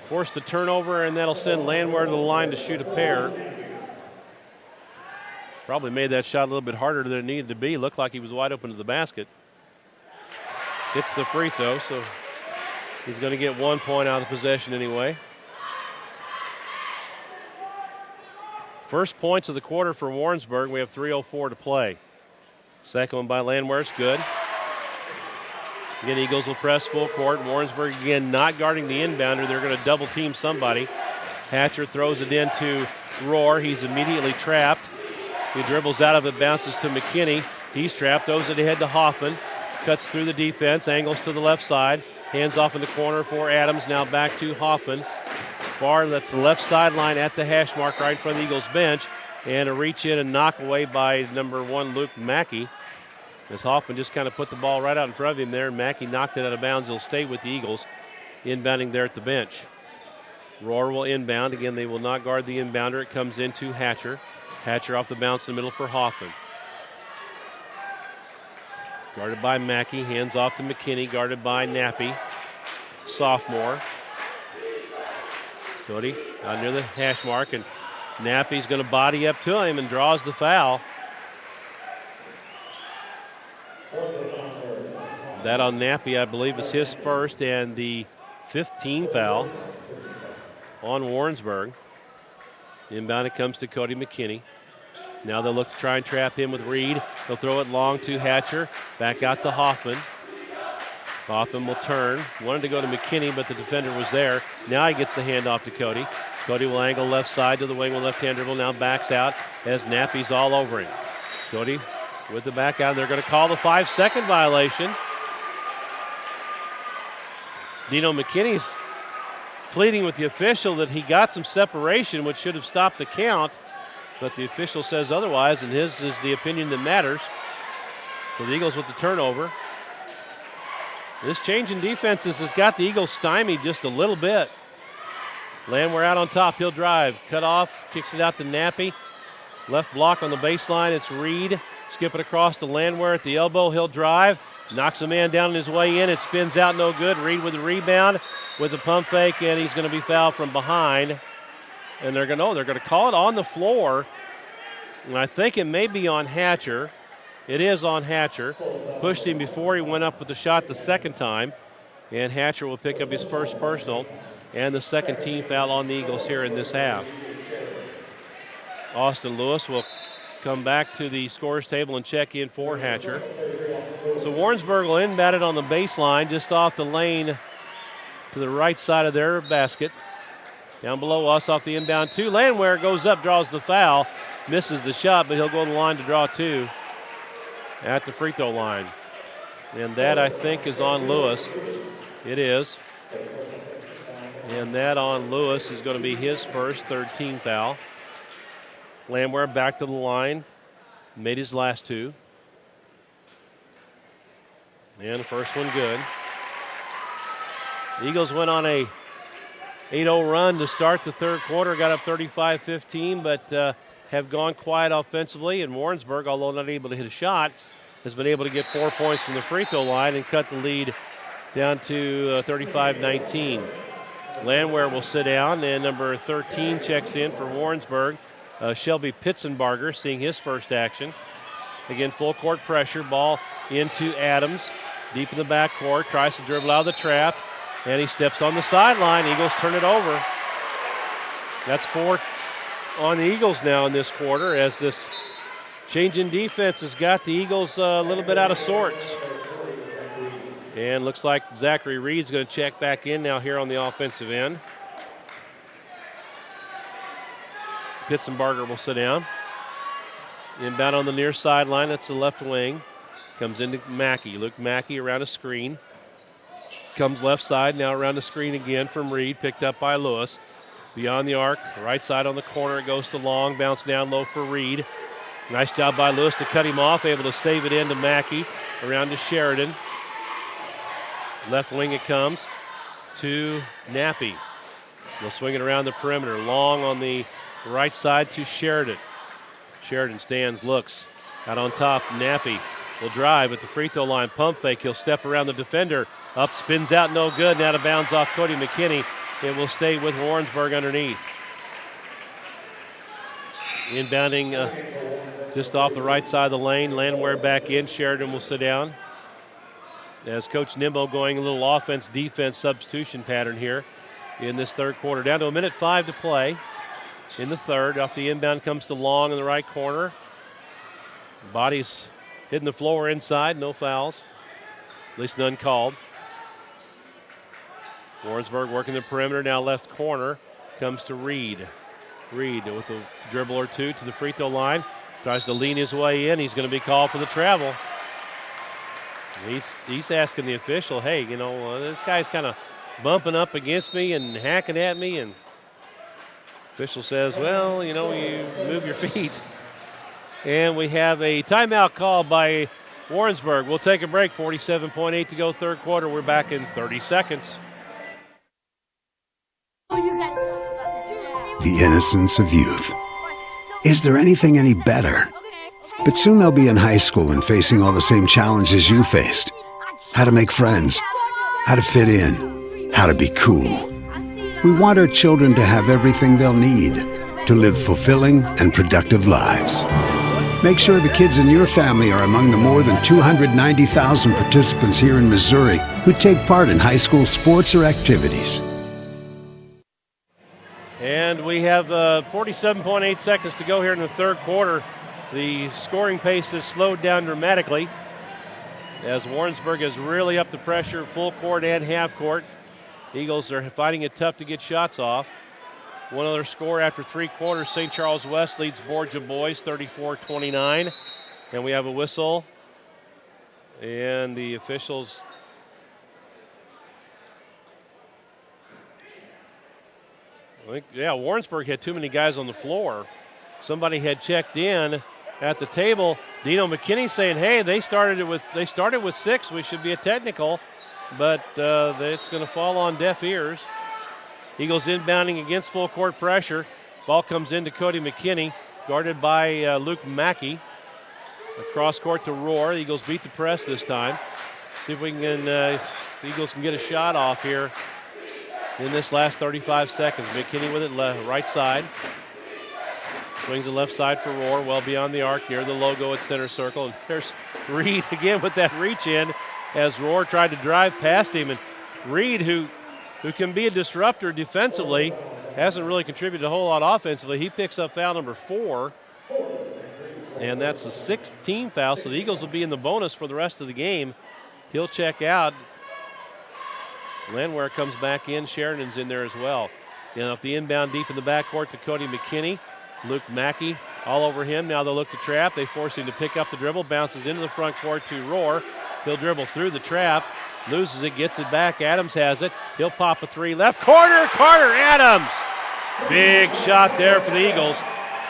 Force the turnover, and that'll send Landwehr to the line to shoot a pair. Probably made that shot a little bit harder than it needed to be. Looked like he was wide open to the basket. Hits the free throw, so He's going to get 1 point out of the possession anyway. First points of the quarter for Warrensburg. We have 3:04 to play. Second one by Landwehr is good. Again, Eagles will press full court. Warrensburg again not guarding the inbounder. They're going to double team somebody. Hatcher throws it into Rohr. He's immediately trapped. He dribbles out of it, bounces to McKinney. He's trapped, throws it ahead to Hoffman. Cuts through the defense, angles to the left side. Hands off in the corner for Adams. Now back to Hoffman. That's the left sideline at the hash mark right in front of the Eagles bench. And a reach in and knock away by number 1, Luke Mackey. As Hoffman just kind of put the ball right out in front of him there. Mackey knocked it out of bounds. He'll stay with the Eagles. Inbounding there at the bench. Rohr will inbound. Again, they will not guard the inbounder. It comes into Hatcher. Hatcher off the bounce in the middle for Hoffman. Guarded by Mackey. Hands off to McKinney. Guarded by Nappy. Sophomore. Cody out near the hash mark, and Nappy's going to body up to him and draws the foul. That on Nappy, I believe, is his first and the 15th foul on Warrensburg. Inbound it comes to Cody McKinney. Now they'll look to try and trap him with Reed. They'll throw it long to Hatcher. Back out to Hoffman. Hoffman will turn. Wanted to go to McKinney, but the defender was there. Now he gets the handoff to Cody. Cody will angle left side to the wing with left-hand dribble. Now backs out as Nappy's all over him. Cody with the back out. They're going to call the 5-second violation. Dino McKinney's pleading with the official that he got some separation, which should have stopped the count, but the official says otherwise, and his is the opinion that matters. So the Eagles with the turnover. This change in defenses has got the Eagles stymied just a little bit. Landwehr out on top. He'll drive. Cut off. Kicks it out to Nappy. Left block on the baseline. It's Reed. Skip it across to Landwehr at the elbow. He'll drive. Knocks a man down on his way in. It spins out no good. Reed with the rebound with the pump fake, and he's going to be fouled from behind. And they're going to call it on the floor. And I think it may be on Hatcher. It is on Hatcher. Pushed him before he went up with the shot the second time. And Hatcher will pick up his first personal and the second team foul on the Eagles here in this half. Austin Lewis will come back to the scorer's table and check in for Hatcher. So Warrensburg will inbound it on the baseline just off the lane to the right side of their basket. Down below us off the inbound two. Landwehr goes up, draws the foul, misses the shot, but he'll go to the line to draw two at the free throw line. And that, I think, is on Lewis. It is. And that on Lewis is going to be his first, third team foul. Landwehr back to the line, made his last two. And the first one good. The Eagles went on a 8-0 run to start the third quarter, got up 35-15, but have gone quiet offensively. And Warrensburg, although not able to hit a shot, has been able to get 4 points from the free throw line and cut the lead down to 35-19. Landwehr will sit down, and number 13 checks in for Warrensburg. Shelby Pitzenbarger seeing his first action. Again, full court pressure, ball into Adams, deep in the backcourt, tries to dribble out of the trap, and he steps on the sideline. Eagles turn it over. That's 4 on the Eagles now in this quarter, as this change in defense has got the Eagles a little bit out of sorts. And looks like Zachary Reed's going to check back in now here on the offensive end. Pitzenbarger will sit down. Inbound on the near sideline, that's the left wing. Comes into Mackey. Luke Mackey around a screen. Comes left side, now around the screen again from Reed, picked up by Lewis. Beyond the arc, right side on the corner, it goes to Long, bounce down low for Reed. Nice job by Lewis to cut him off, able to save it in to Mackey, around to Sheridan. Left wing it comes to Nappy. They'll swing it around the perimeter. Long on the right side to Sheridan. Sheridan stands, looks. Out on top, Nappy will drive at the free throw line. Pump fake, he'll step around the defender. Up, spins out, no good. And out of bounds off Cody McKinney. It will stay with Warrensburg underneath. Inbounding just off the right side of the lane. Landwehr back in. Sheridan will sit down. as Coach Nimmo going a little offense-defense substitution pattern here in this third quarter. Down to 1:05 to play in the third. Off the inbound comes to Long in the right corner. Body's hitting the floor inside, no fouls. At least none called. Warrensburg working the perimeter, now left corner. Comes to Reed. Reed with a dribble or two to the free throw line. Tries to lean his way in. He's going to be called for the travel. He's asking the official, hey, this guy's kind of bumping up against me and hacking at me. And official says, well, you move your feet. And we have a timeout called by Warrensburg. We'll take a break. 47.8 to go third quarter. We're back in 30 seconds. The innocence of youth. Is there anything any better? But soon they'll be in high school and facing all the same challenges you faced. How to make friends, how to fit in, how to be cool. We want our children to have everything they'll need to live fulfilling and productive lives. Make sure the kids in your family are among the more than 290,000 participants here in Missouri who take part in high school sports or activities. And we have 47.8 seconds to go here in the third quarter. The scoring pace has slowed down dramatically as Warrensburg has really upped the pressure, full court and half court. Eagles are finding it tough to get shots off. One other score after three quarters. St. Charles West leads Borgia Boys 34-29. And we have a whistle. And the officials Warrensburg had too many guys on the floor. Somebody had checked in at the table. Dino McKinney saying, hey, they started with 6. We should be a technical. But it's going to fall on deaf ears. Eagles inbounding against full court pressure. Ball comes into Cody McKinney, guarded by Luke Mackey. Across court to Rohr. Eagles beat the press this time. See if we can, Eagles can get a shot off here in this last 35 seconds. McKinney with it right side. Swings the left side for Rohr, well beyond the arc, near the logo at center circle. And there's Reed again with that reach in as Rohr tried to drive past him. And Reed, who can be a disruptor defensively, hasn't really contributed a whole lot offensively. He picks up foul number 4. And that's the 6th team foul, so the Eagles will be in the bonus for the rest of the game. He'll check out. Landwehr comes back in. Sheridan's in there as well. Off the inbound deep in the backcourt to Cody McKinney. Luke Mackey all over him. Now they'll look to trap. They force him to pick up the dribble. Bounces into the front court to Rohr. He'll dribble through the trap. Loses it, gets it back. Adams has it. He'll pop a 3 left corner. Carter Adams. Big shot there for the Eagles.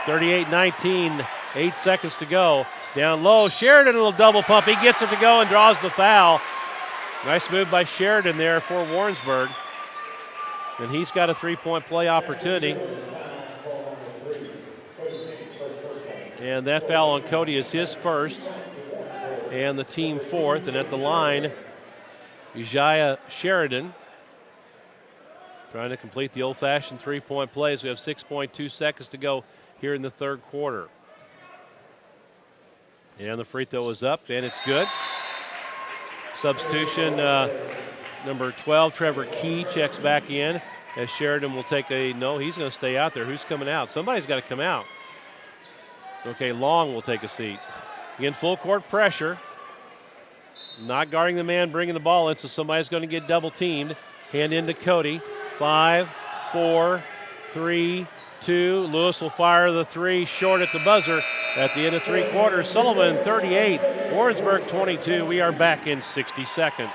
38-19. 8 seconds to go. Down low. Sheridan, a little double pump. He gets it to go and draws the foul. Nice move by Sheridan there for Warrensburg. And he's got a 3-point play opportunity. And that foul on Cody is his first and the team 4th. And at the line, Ujaya Sheridan trying to complete the old-fashioned 3-point plays. We have 6.2 seconds to go here in the third quarter. And the free throw is up, and it's good. Substitution number 12, Trevor Key, checks back in as Sheridan will take he's going to stay out there. Who's coming out? Somebody's got to come out. Okay, Long will take a seat. Again, full court pressure. Not guarding the man, bringing the ball in, so somebody's going to get double teamed. Hand into Cody. 5, 4, 3, 2. Lewis will fire the 3 short at the buzzer at the end of 3 quarters. Sullivan 38, Warrensburg 22. We are back in 60 seconds.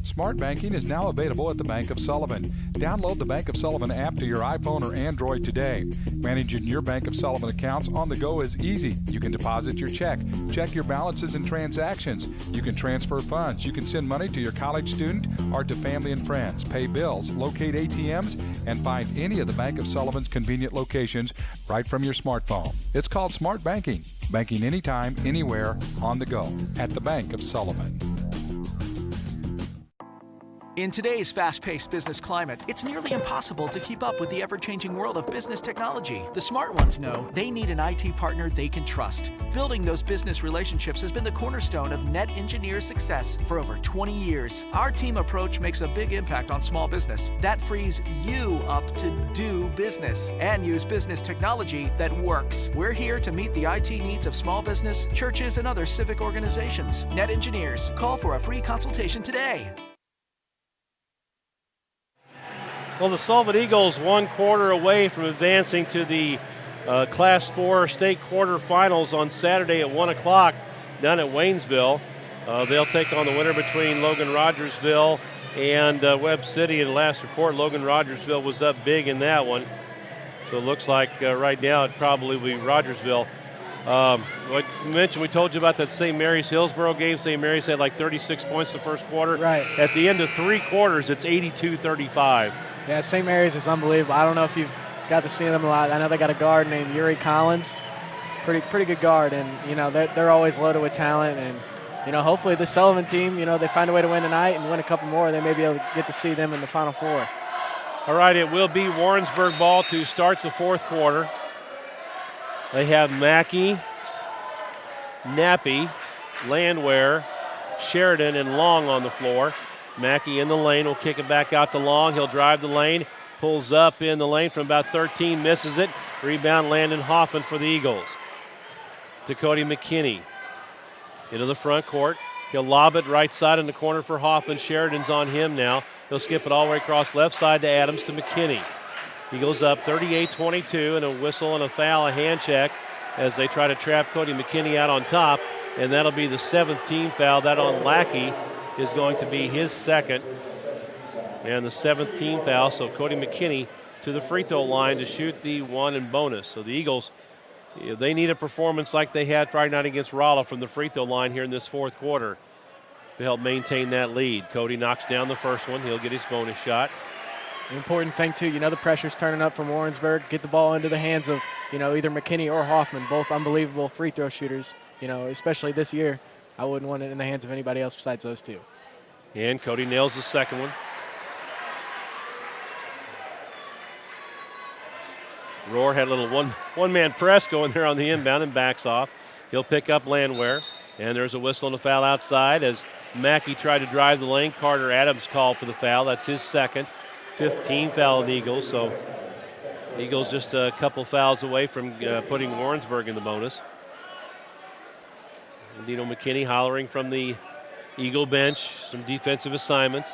Smart banking is now available at the Bank of Sullivan. Download the Bank of Sullivan app to your iPhone or Android today. Managing your Bank of Sullivan accounts on the go is easy. You can deposit your check your balances and transactions. You can transfer funds. You can send money to your college student or to family and friends, pay bills, locate ATMs, and find any of the Bank of Sullivan's convenient locations right from your smartphone. It's called Smart Banking. Banking anytime, anywhere, on the go at the Bank of Sullivan. In today's fast-paced business climate, it's nearly impossible to keep up with the ever-changing world of business technology. The smart ones know they need an IT partner they can trust. Building those business relationships has been the cornerstone of Net Engineer's success for over 20 years. Our team approach makes a big impact on small business. That frees you up to do business and use business technology that works. We're here to meet the IT needs of small business, churches, and other civic organizations. Net Engineers. Call for a free consultation today. Well, the Sullivan Eagles 1 quarter away from advancing to the Class 4 state quarterfinals on Saturday at 1 o'clock down at Waynesville. They'll take on the winner between Logan Rogersville and Webb City. In the last report, Logan Rogersville was up big in that one. So it looks like right now it probably will be Rogersville. Like you mentioned, we told you about that St. Mary's Hillsborough game. St. Mary's had like 36 points the first quarter. Right. At the end of 3 quarters, it's 82-35. Yeah, St. Mary's is unbelievable. I don't know if you've got to see them a lot. I know they got a guard named Yuri Collins, pretty good guard, and they're always loaded with talent. And hopefully the Sullivan team, they find a way to win tonight and win a couple more. They may be able to get to see them in the Final Four. All right, it will be Warrensburg ball to start the 4th quarter. They have Mackey, Nappy, Landwehr, Sheridan, and Long on the floor. Mackey in the lane will kick it back out to Long. He'll drive the lane, pulls up in the lane from about 13, misses it. Rebound Landon Hoffman for the Eagles. To Cody McKinney. Into the front court. He'll lob it right side in the corner for Hoffman. Sheridan's on him now. He'll skip it all the way across left side to Adams to McKinney. He goes up 38-22 and a whistle and a foul, a hand check as they try to trap Cody McKinney out on top. And that'll be the 7th team foul. That on Lackey is going to be his 2nd. And the 7th team foul, so Cody McKinney to the free throw line to shoot the 1 and bonus. So the Eagles, they need a performance like they had Friday night against Rolla from the free throw line here in this 4th quarter to help maintain that lead. Cody knocks down the first one. He'll get his bonus shot. An important thing, too, the pressure's turning up from Warrensburg. Get the ball into the hands of, either McKinney or Hoffman, both unbelievable free throw shooters, especially this year. I wouldn't want it in the hands of anybody else besides those two. And Cody nails the second one. Rohr had a little one-man press going there on the inbound and backs off. He'll pick up Landwehr. And there's a whistle and a foul outside as Mackey tried to drive the lane. Carter Adams called for the foul. That's his 2nd. 15 foul of the Eagles. So Eagles just a couple fouls away from putting Warrensburg in the bonus. Dino McKinney hollering from the Eagle bench. Some defensive assignments.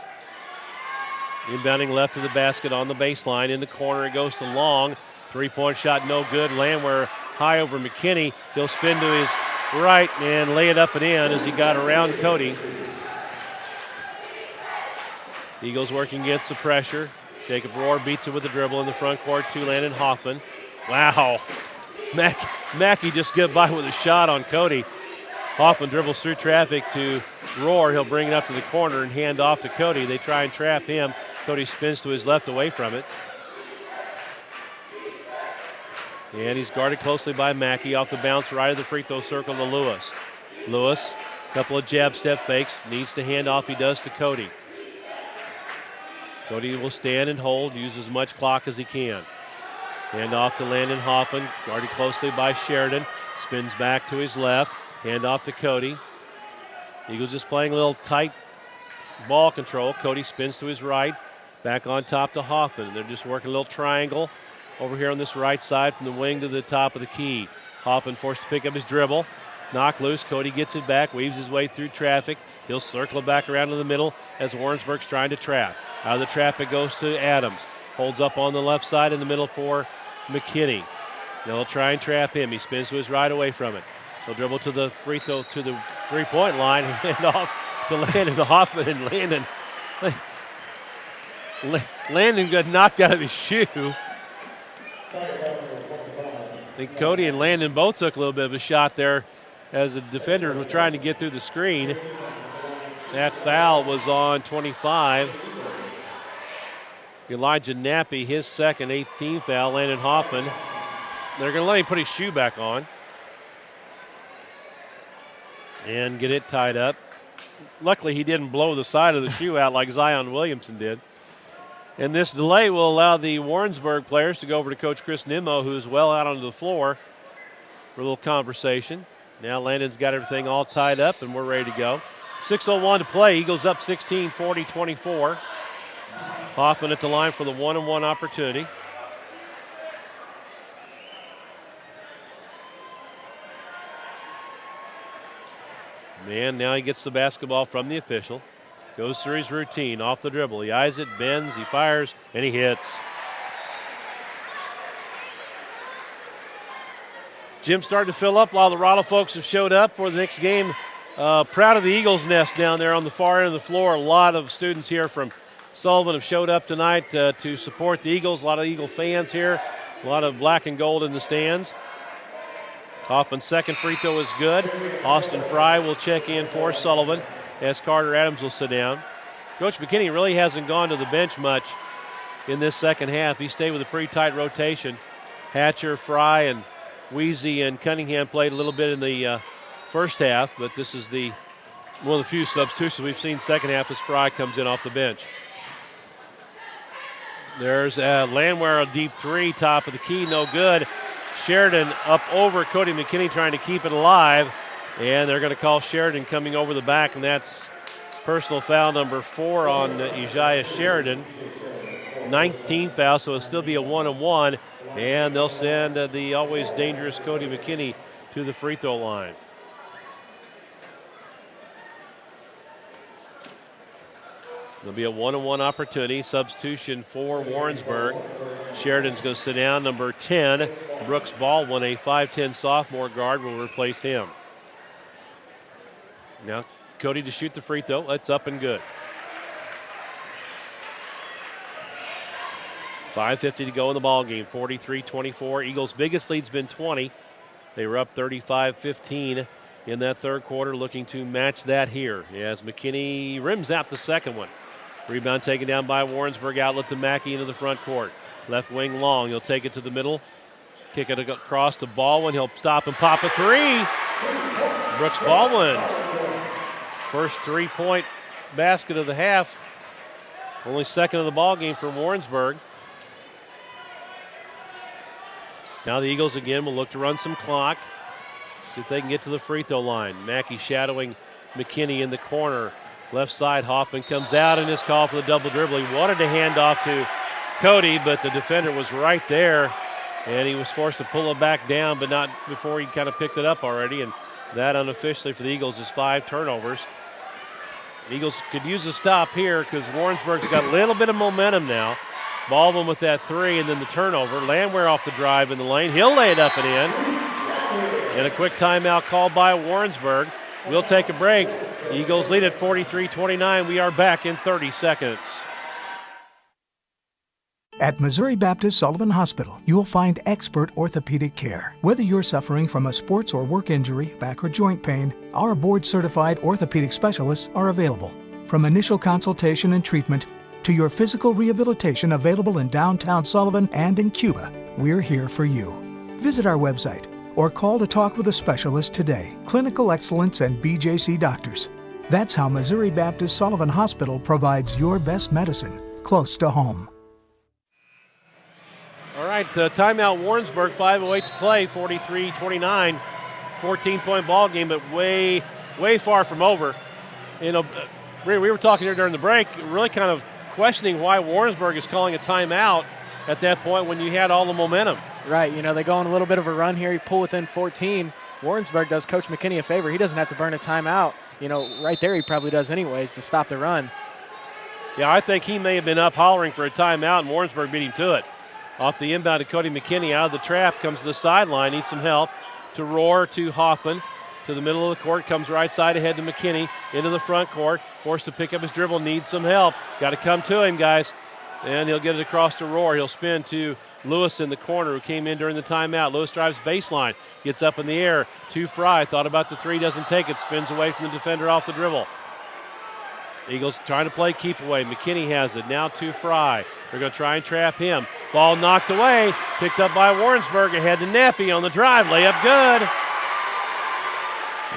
Inbounding left to the basket on the baseline. In the corner it goes to Long. 3-point shot no good. Landwehr high over McKinney. He'll spin to his right and lay it up and in as he got around Cody. Eagles working against the pressure. Jacob Rohr beats it with a dribble in the front court to Landon Hoffman. Wow. Mackey just get by with a shot on Cody. Hoffman dribbles through traffic to Rohr. He'll bring it up to the corner and hand off to Cody. They try and trap him. Cody spins to his left away from it. And he's guarded closely by Mackey. Off the bounce right of the free throw circle to Lewis. Lewis, couple of jab step fakes. Needs to hand off. He does to Cody. Cody will stand and hold. Use as much clock as he can. Hand off to Landon Hoffman. Guarded closely by Sheridan. Spins back to his left. Hand off to Cody. Eagles just playing a little tight ball control. Cody spins to his right. Back on top to Hoffman. They're just working a little triangle over here on this right side from the wing to the top of the key. Hoffman forced to pick up his dribble. Knock loose. Cody gets it back. Weaves his way through traffic. He'll circle it back around to the middle as Warrensburg's trying to trap. Out of the trap it goes to Adams. Holds up on the left side in the middle for McKinney. They'll try and trap him. He spins to his right away from it. He'll dribble to the free throw, to the three-point line and hand off to Landon Hoffman, and Landon got knocked out of his shoe. I think Cody and Landon both took a little bit of a shot there as the defender was trying to get through the screen. That foul was on 25. Elijah Nappy, his 2nd, 8th team foul. Landon Hoffman. They're going to let him put his shoe back on and get it tied up. luckily he didn't blow the side of the shoe out like Zion Williamson did. And this delay will allow the Warrensburg players to go over to Coach Chris Nimmo, who's well out onto the floor, for a little conversation. Now Landon's got everything all tied up, and we're ready to go. 6:01 to play. Eagles up 16, 40-24. Hoffman at the line for the 1-on-1 opportunity. And now he gets the basketball from the official. Goes through his routine, off the dribble. He eyes it, bends, he fires, and he hits. Gym's starting to fill up. A lot of the Rolla folks have showed up for the next game. Proud of the Eagles nest down there on the far end of the floor. A lot of students here from Sullivan have showed up tonight to support the Eagles. A lot of Eagle fans here. A lot of black and gold in the stands. Hoffman's second free throw is good. Austin Fry will check in for Sullivan as Carter Adams will sit down. Coach McKinney really hasn't gone to the bench much in this second half. He stayed with a pretty tight rotation. Hatcher, Fry, and Weezy and Cunningham played a little bit in the first half, but this is one of the few substitutions we've seen second half as Fry comes in off the bench. There's Landwehr, a deep three, top of the key, no good. Sheridan up over Cody McKinney trying to keep it alive, and they're going to call Sheridan coming over the back, and that's personal foul number 4 on Ijaiah Sheridan. 19th foul, so it'll still be a 1-on-1, and they'll send the always dangerous Cody McKinney to the free throw line. There'll be a 1-on-1 opportunity. Substitution for Warrensburg. Sheridan's going to sit down. Number 10, Brooks Baldwin, a 5'10 sophomore guard, will replace him. Now Cody to shoot the free throw. That's up and good. 5:50 to go in the ball game. 43-24. Eagles' biggest lead's been 20. They were up 35-15 in that third quarter, looking to match that here as McKinney rims out the second one. Rebound taken down by Warrensburg, outlet to Mackey into the front court. Left wing long, he'll take it to the middle. Kick it across to Baldwin, he'll stop and pop a three. Brooks Baldwin, first 3-point basket of the half. Only second of the ball game for Warrensburg. Now the Eagles again will look to run some clock. See if they can get to the free throw line. Mackey shadowing McKinney in the corner. Left side, Hoffman comes out and is called for the double dribble. He wanted to hand off to Cody, but the defender was right there, and he was forced to pull it back down, but not before he kind of picked it up already, and that unofficially for the Eagles is 5 turnovers. The Eagles could use a stop here because Warrensburg's got a little bit of momentum now. Baldwin with that three and then the turnover. Landwehr off the drive in the lane. He'll lay it up and in. And a quick timeout called by Warrensburg. We'll take a break. Eagles lead at 43-29. We are back in 30 seconds. At Missouri Baptist Sullivan Hospital, you'll find expert orthopedic care. Whether you're suffering from a sports or work injury, back or joint pain, our board-certified orthopedic specialists are available. From initial consultation and treatment to your physical rehabilitation available in downtown Sullivan and in Cuba, we're here for you. Visit our website or call to talk with a specialist today. Clinical excellence and BJC doctors. That's how Missouri Baptist Sullivan Hospital provides your best medicine close to home. All right, timeout Warrensburg, 5:08 to play, 43-29. 14-point ball game, but way far from over. You know, we were talking here during the break, really kind of questioning why Warrensburg is calling a timeout at that point when you had all the momentum. Right, you know, they go on a little bit of a run here. You pull within 14. Warrensburg does Coach McKinney a favor. He doesn't have to burn a timeout. You know, right there he probably does anyways to stop the run. Yeah, I think he may have been up hollering for a timeout, and Warrensburg beat him to it. Off the inbound to Cody McKinney, out of the trap, comes to the sideline, needs some help. To Rohr, to Hoffman, to the middle of the court, comes right side ahead to McKinney, into the front court, forced to pick up his dribble, needs some help. Got to come to him, guys. And he'll get it across to Rohr. He'll spin to Lewis in the corner, who came in during the timeout. Lewis drives baseline, gets up in the air to Fry. Thought about the three, doesn't take it, spins away from the defender off the dribble. Eagles trying to play keep away. McKinney has it, now to Fry. They're going to try and trap him. Ball knocked away, picked up by Warrensburg, ahead to Nappy on the drive. Layup good.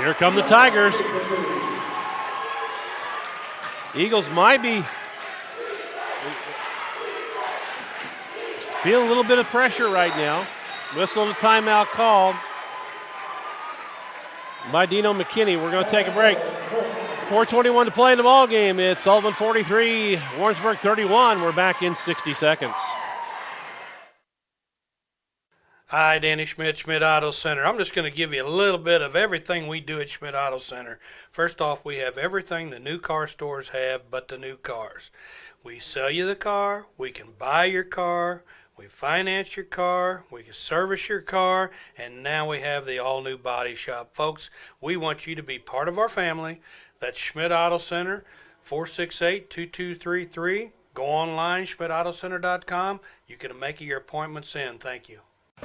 Here come the Tigers. Eagles might be feeling a little bit of pressure right now. Whistle and a timeout called by Dino McKinney. We're going to take a break. 4:21 to play in the ball game. It's Sullivan 43, Warrensburg 31. We're back in 60 seconds. Hi, Danny Schmidt, Schmidt Auto Center. I'm just going to give you a little bit of everything we do at Schmidt Auto Center. First off, we have everything the new car stores have but the new cars. We sell you the car, we can buy your car, we finance your car, we can service your car, and now we have the all-new body shop. Folks, we want you to be part of our family. That's Schmidt Auto Center, 468-2233. Go online, schmidtautocenter.com. You can make your appointments in. Thank you.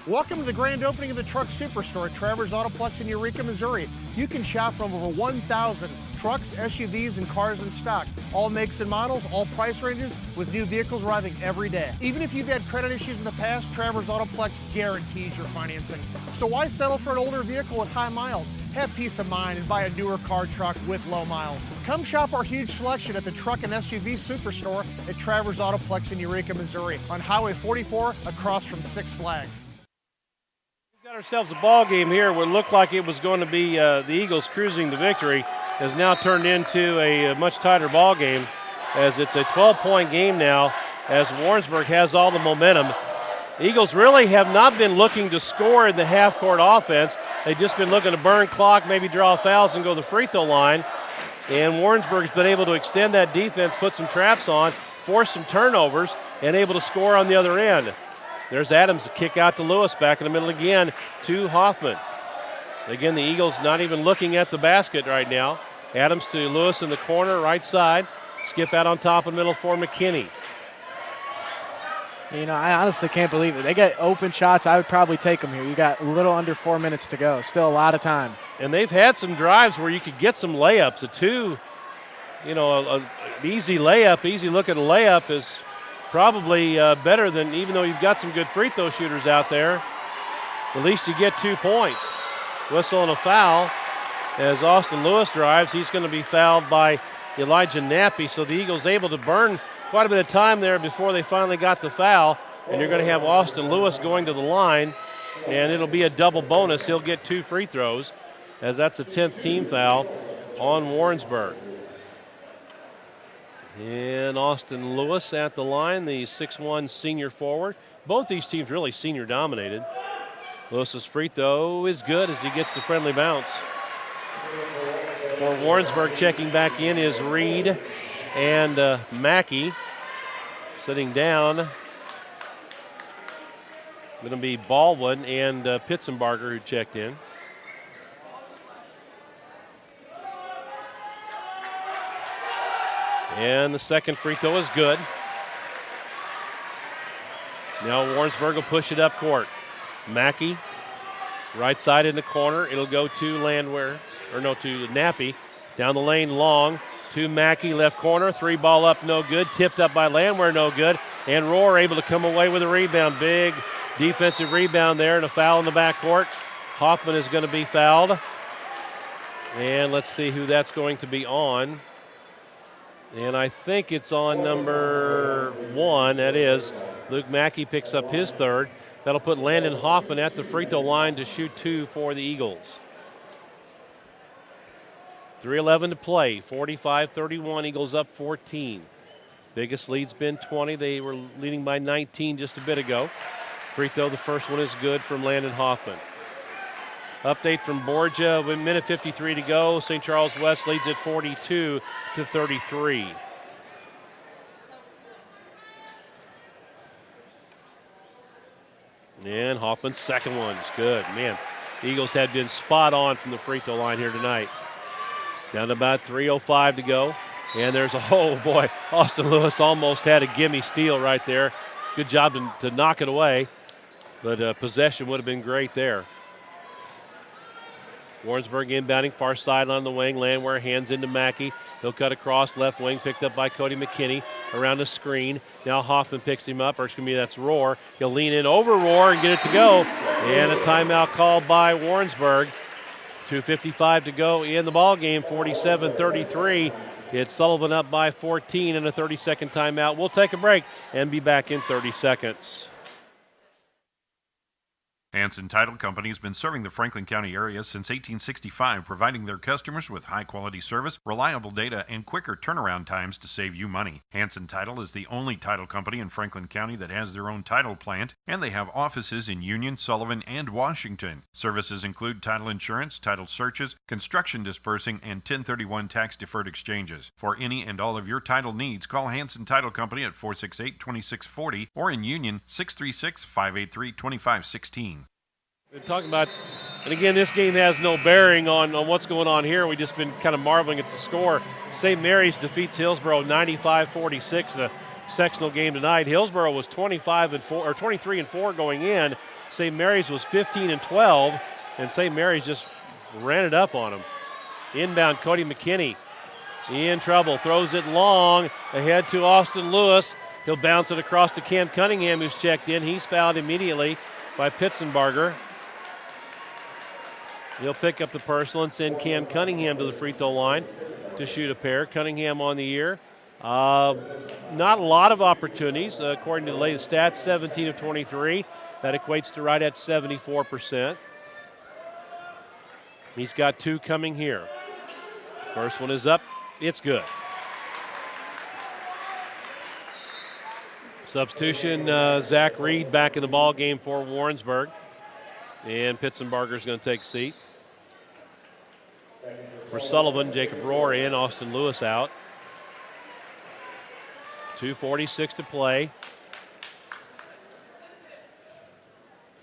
Welcome to the grand opening of the Truck Superstore at Travers Autoplex in Eureka, Missouri. You can shop from over 1,000 trucks, SUVs, and cars in stock. All makes and models, all price ranges, with new vehicles arriving every day. Even if you've had credit issues in the past, Travers Autoplex guarantees your financing. So why settle for an older vehicle with high miles? Have peace of mind and buy a newer car truck with low miles. Come shop our huge selection at the Truck and SUV Superstore at Travers Autoplex in Eureka, Missouri, on Highway 44 across from Six Flags. Got ourselves a ball game here. What looked like it was going to be the Eagles cruising to victory has now turned into a much tighter ball game, as it's a 12-point game now, as Warrensburg has all the momentum. Eagles really have not been looking to score in the half-court offense. They've just been looking to burn clock, maybe draw fouls and go to the free throw line. And Warrensburg's been able to extend that defense, put some traps on, force some turnovers, and able to score on the other end. There's Adams to kick out to Lewis, back in the middle again to Hoffman. Again, the Eagles not even looking at the basket right now. Adams to Lewis in the corner, right side. Skip out on top in the middle for McKinney. You know, I honestly can't believe it. They get open shots. I would probably take them here. You got a little under 4 minutes to go. Still a lot of time. And they've had some drives where you could get some layups. An easy layup, easy look at a layup is probably better than, even though you've got some good free throw shooters out there, at least you get 2 points. Whistle and a foul as Austin Lewis drives. He's going to be fouled by Elijah Nappy, so the Eagles able to burn quite a bit of time there before they finally got the foul, and you're going to have Austin Lewis going to the line, and it'll be a double bonus. He'll get 2 free throws, as that's a 10th team foul on Warrensburg. And Austin Lewis at the line, the 6'1 senior forward. Both these teams really senior dominated. Lewis's free throw is good as he gets the friendly bounce. For Warrensburg, checking back in is Reed and Mackey. Sitting down, going to be Baldwin and Pitzenbarger who checked in. And the second free throw is good. Now Warrensburg will push it up court. Mackey, right side in the corner. It'll go to to Nappy. Down the lane, long to Mackey, left corner. 3 ball up, no good. Tipped up by Landwehr, no good. And Rohr able to come away with a rebound. Big defensive rebound there, and a foul in the backcourt. Hoffman is going to be fouled. And let's see who that's going to be on. And I think it's on number 1. That is Luke Mackey picks up his 3rd. That'll put Landon Hoffman at the free throw line to shoot 2 for the Eagles. 3:11 to play. 45-31. Eagles up 14. Biggest lead's been 20. They were leading by 19 just a bit ago. Free throw, the first one is good from Landon Hoffman. Update from Borgia, with minute 53 to go. St. Charles West leads at 42-33. And Hoffman's second one's good. Man, the Eagles had been spot on from the free throw line here tonight. Down to about 3:05 to go. And there's Austin Lewis almost had a gimme steal right there. Good job to knock it away. But possession would have been great there. Warrensburg inbounding, far sideline on the wing. Landwehr hands into Mackey. He'll cut across left wing, picked up by Cody McKinney around the screen. Now Hoffman picks him up, or that's Rohr. He'll lean in over Rohr and get it to go. And a timeout called by Warrensburg. 2:55 to go in the ball game, 47-33. It's Sullivan up by 14 and a 30-second timeout. We'll take a break and be back in 30 seconds. Hanson Title Company has been serving the Franklin County area since 1865, providing their customers with high-quality service, reliable data, and quicker turnaround times to save you money. Hanson Title is the only title company in Franklin County that has their own title plant, and they have offices in Union, Sullivan, and Washington. Services include title insurance, title searches, construction dispersing, and 1031 tax-deferred exchanges. For any and all of your title needs, call Hanson Title Company at 468-2640 or in Union 636-583-2516. We're talking about, and again, this game has no bearing on what's going on here. We've just been kind of marveling at the score. St. Mary's defeats Hillsboro 95-46 in a sectional game tonight. Hillsboro was 23-4 going in. St. Mary's was 15-12, and St. Mary's just ran it up on them. Inbound, Cody McKinney in trouble, throws it long ahead to Austin Lewis. He'll bounce it across to Cam Cunningham, who's checked in. He's fouled immediately by Pitzenbarger. He'll pick up the personal and send Cam Cunningham to the free throw line to shoot a pair. Cunningham on the year. Not a lot of opportunities. According to the latest stats, 17 of 23. That equates to right at 74%. He's got 2 coming here. First one is up. It's good. Substitution, Zach Reed back in the ball game for Warrensburg. And Pitzenbarger's going to take a seat. For Sullivan, Jacob Rohr in, Austin Lewis out. 2:46 to play.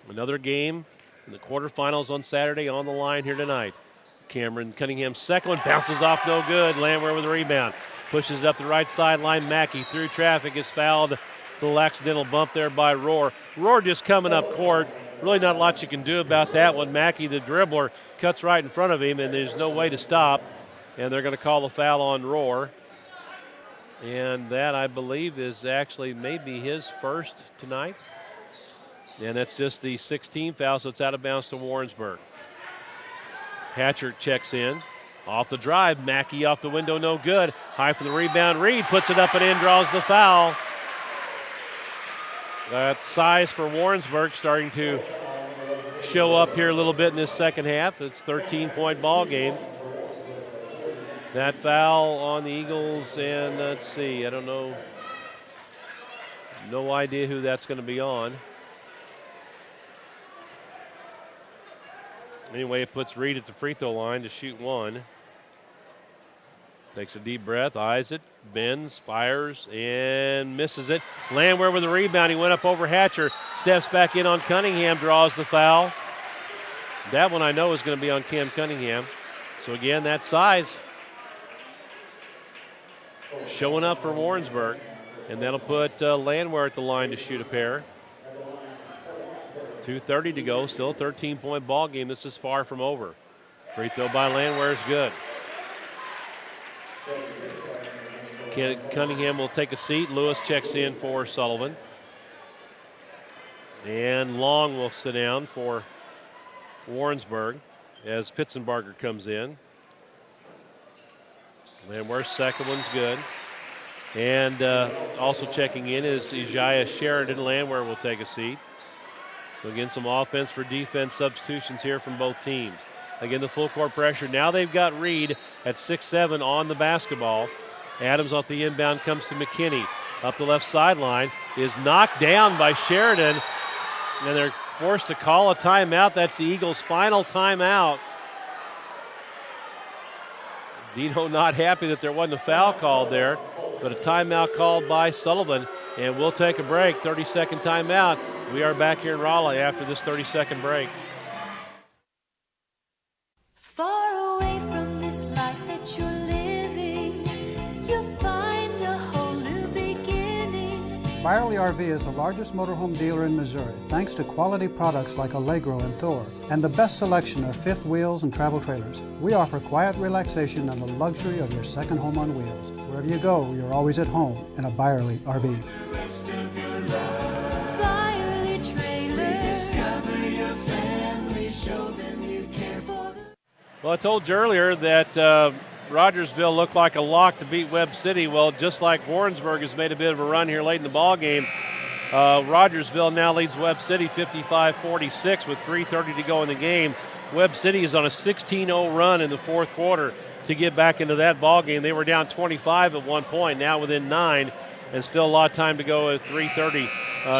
Another game in the quarterfinals on Saturday on the line here tonight. Cameron Cunningham's second one bounces off, no good. Landwehr with a rebound. Pushes it up the right sideline. Mackey through traffic is fouled. A little accidental bump there by Rohr. Rohr just coming up court. Really not a lot you can do about that one. Mackey, the dribbler, cuts right in front of him, and there's no way to stop. And they're going to call the foul on Rohr. And that, I believe, is actually maybe his first tonight. And that's just the 16th foul, so it's out of bounds to Warrensburg. Hatcher checks in. Off the drive, Mackey off the window, no good. High for the rebound, Reed puts it up and in, draws the foul. That size for Warrensburg starting to show up here a little bit in this second half. It's a 13-point ball game. That foul on the Eagles, and let's see, I don't know. No idea who that's going to be on. Anyway, it puts Reed at the free throw line to shoot one. Takes a deep breath, eyes it, bends, fires, and misses it. Landwehr with the rebound. He went up over Hatcher, steps back in on Cunningham, draws the foul. That one I know is going to be on Cam Cunningham. So again, that size showing up for Warrensburg. And that'll put Landwehr at the line to shoot a pair. 2:30 to go, still a 13-point ball game. This is far from over. Free throw by Landwehr is good. Cunningham will take a seat. Lewis checks in for Sullivan. And Long will sit down for Warrensburg as Pitzenbarger comes in. Landwehr's second one's good. And also checking in is Ijaiah Sheridan. Landwehr will take a seat. So again, some offense for defense substitutions here from both teams. Again, the full court pressure. Now they've got Reed at 6'7" on the basketball. Adams off the inbound comes to McKinney. Up the left sideline, is knocked down by Sheridan. And they're forced to call a timeout. That's the Eagles' final timeout. Dino not happy that there wasn't a foul called there, but a timeout called by Sullivan. And we'll take a break, 30-second timeout. We are back here in Raleigh after this 30-second break. Far away from this life that you're living, you'll find a whole new beginning. Byerly RV is the largest motorhome dealer in Missouri, thanks to quality products like Allegro and Thor, and the best selection of fifth wheels and travel trailers. We offer quiet relaxation and the luxury of your second home on wheels. Wherever you go, you're always at home in a Byerly RV. Byerly Trailers. Discover your family, show them you care for them. Well, I told you earlier that Rogersville looked like a lock to beat Webb City. Well, just like Warrensburg has made a bit of a run here late in the ball game, Rogersville now leads Webb City 55-46 with 3:30 to go in the game. Webb City is on a 16-0 run in the fourth quarter to get back into that ball game. They were down 25 at one point, now within 9, and still a lot of time to go at 3:30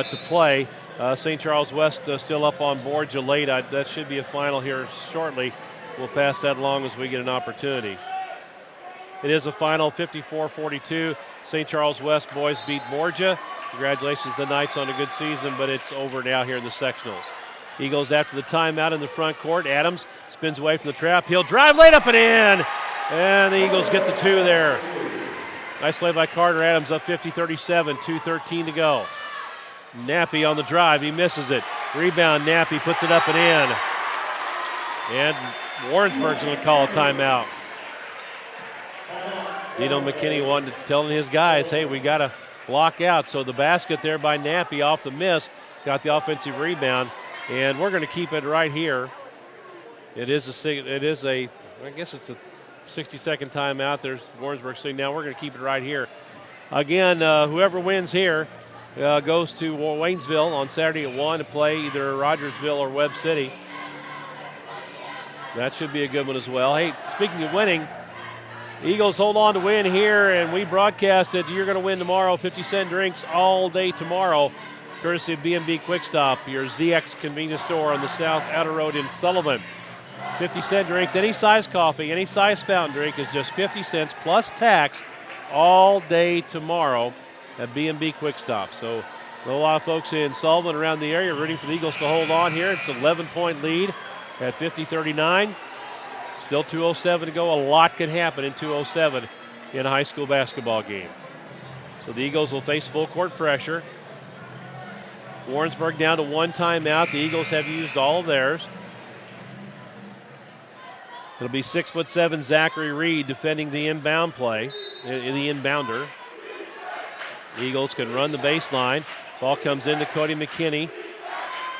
to play. St. Charles West still up on Borgia late. That should be a final here shortly. We'll pass that along as we get an opportunity. It is a final, 54-42. St. Charles West boys beat Borgia. Congratulations to the Knights on a good season, but it's over now here in the sectionals. Eagles after the timeout in the front court. Adams spins away from the trap. He'll drive late up and in. And the Eagles get the 2 there. Nice play by Carter Adams, up 50-37, 2:13 to go. Nappy on the drive, he misses it. Rebound, Nappy puts it up and in. And Warrensburg's going to call a timeout. Dino McKinney telling his guys, hey, we got to block out. So the basket there by Nappy off the miss, got the offensive rebound, and we're going to keep it right here. I guess it's a 60-second timeout. There's Warrensburg saying, now we're going to keep it right here. Again, whoever wins here goes to Waynesville on Saturday at 1 to play either Rogersville or Webb City. That should be a good one as well. Hey, speaking of winning, Eagles hold on to win here, and we broadcast it. You're going to win tomorrow. 50-cent drinks all day tomorrow, courtesy of B&B Quick Stop, your ZX convenience store on the South Outer Road in Sullivan. 50-cent drinks, any size coffee, any size fountain drink is just 50 cents plus tax all day tomorrow at B&B Quick Stop. So a lot of folks in Sullivan around the area rooting for the Eagles to hold on here. It's an 11-point lead at 50-39. Still 2:07 to go. A lot can happen in 2:07 in a high school basketball game. So the Eagles will face full court pressure. Warrensburg down to 1 timeout. The Eagles have used all of theirs. It'll be 6'7" Zachary Reed defending the inbound play, the inbounder. The Eagles can run the baseline. Ball comes into Cody McKinney.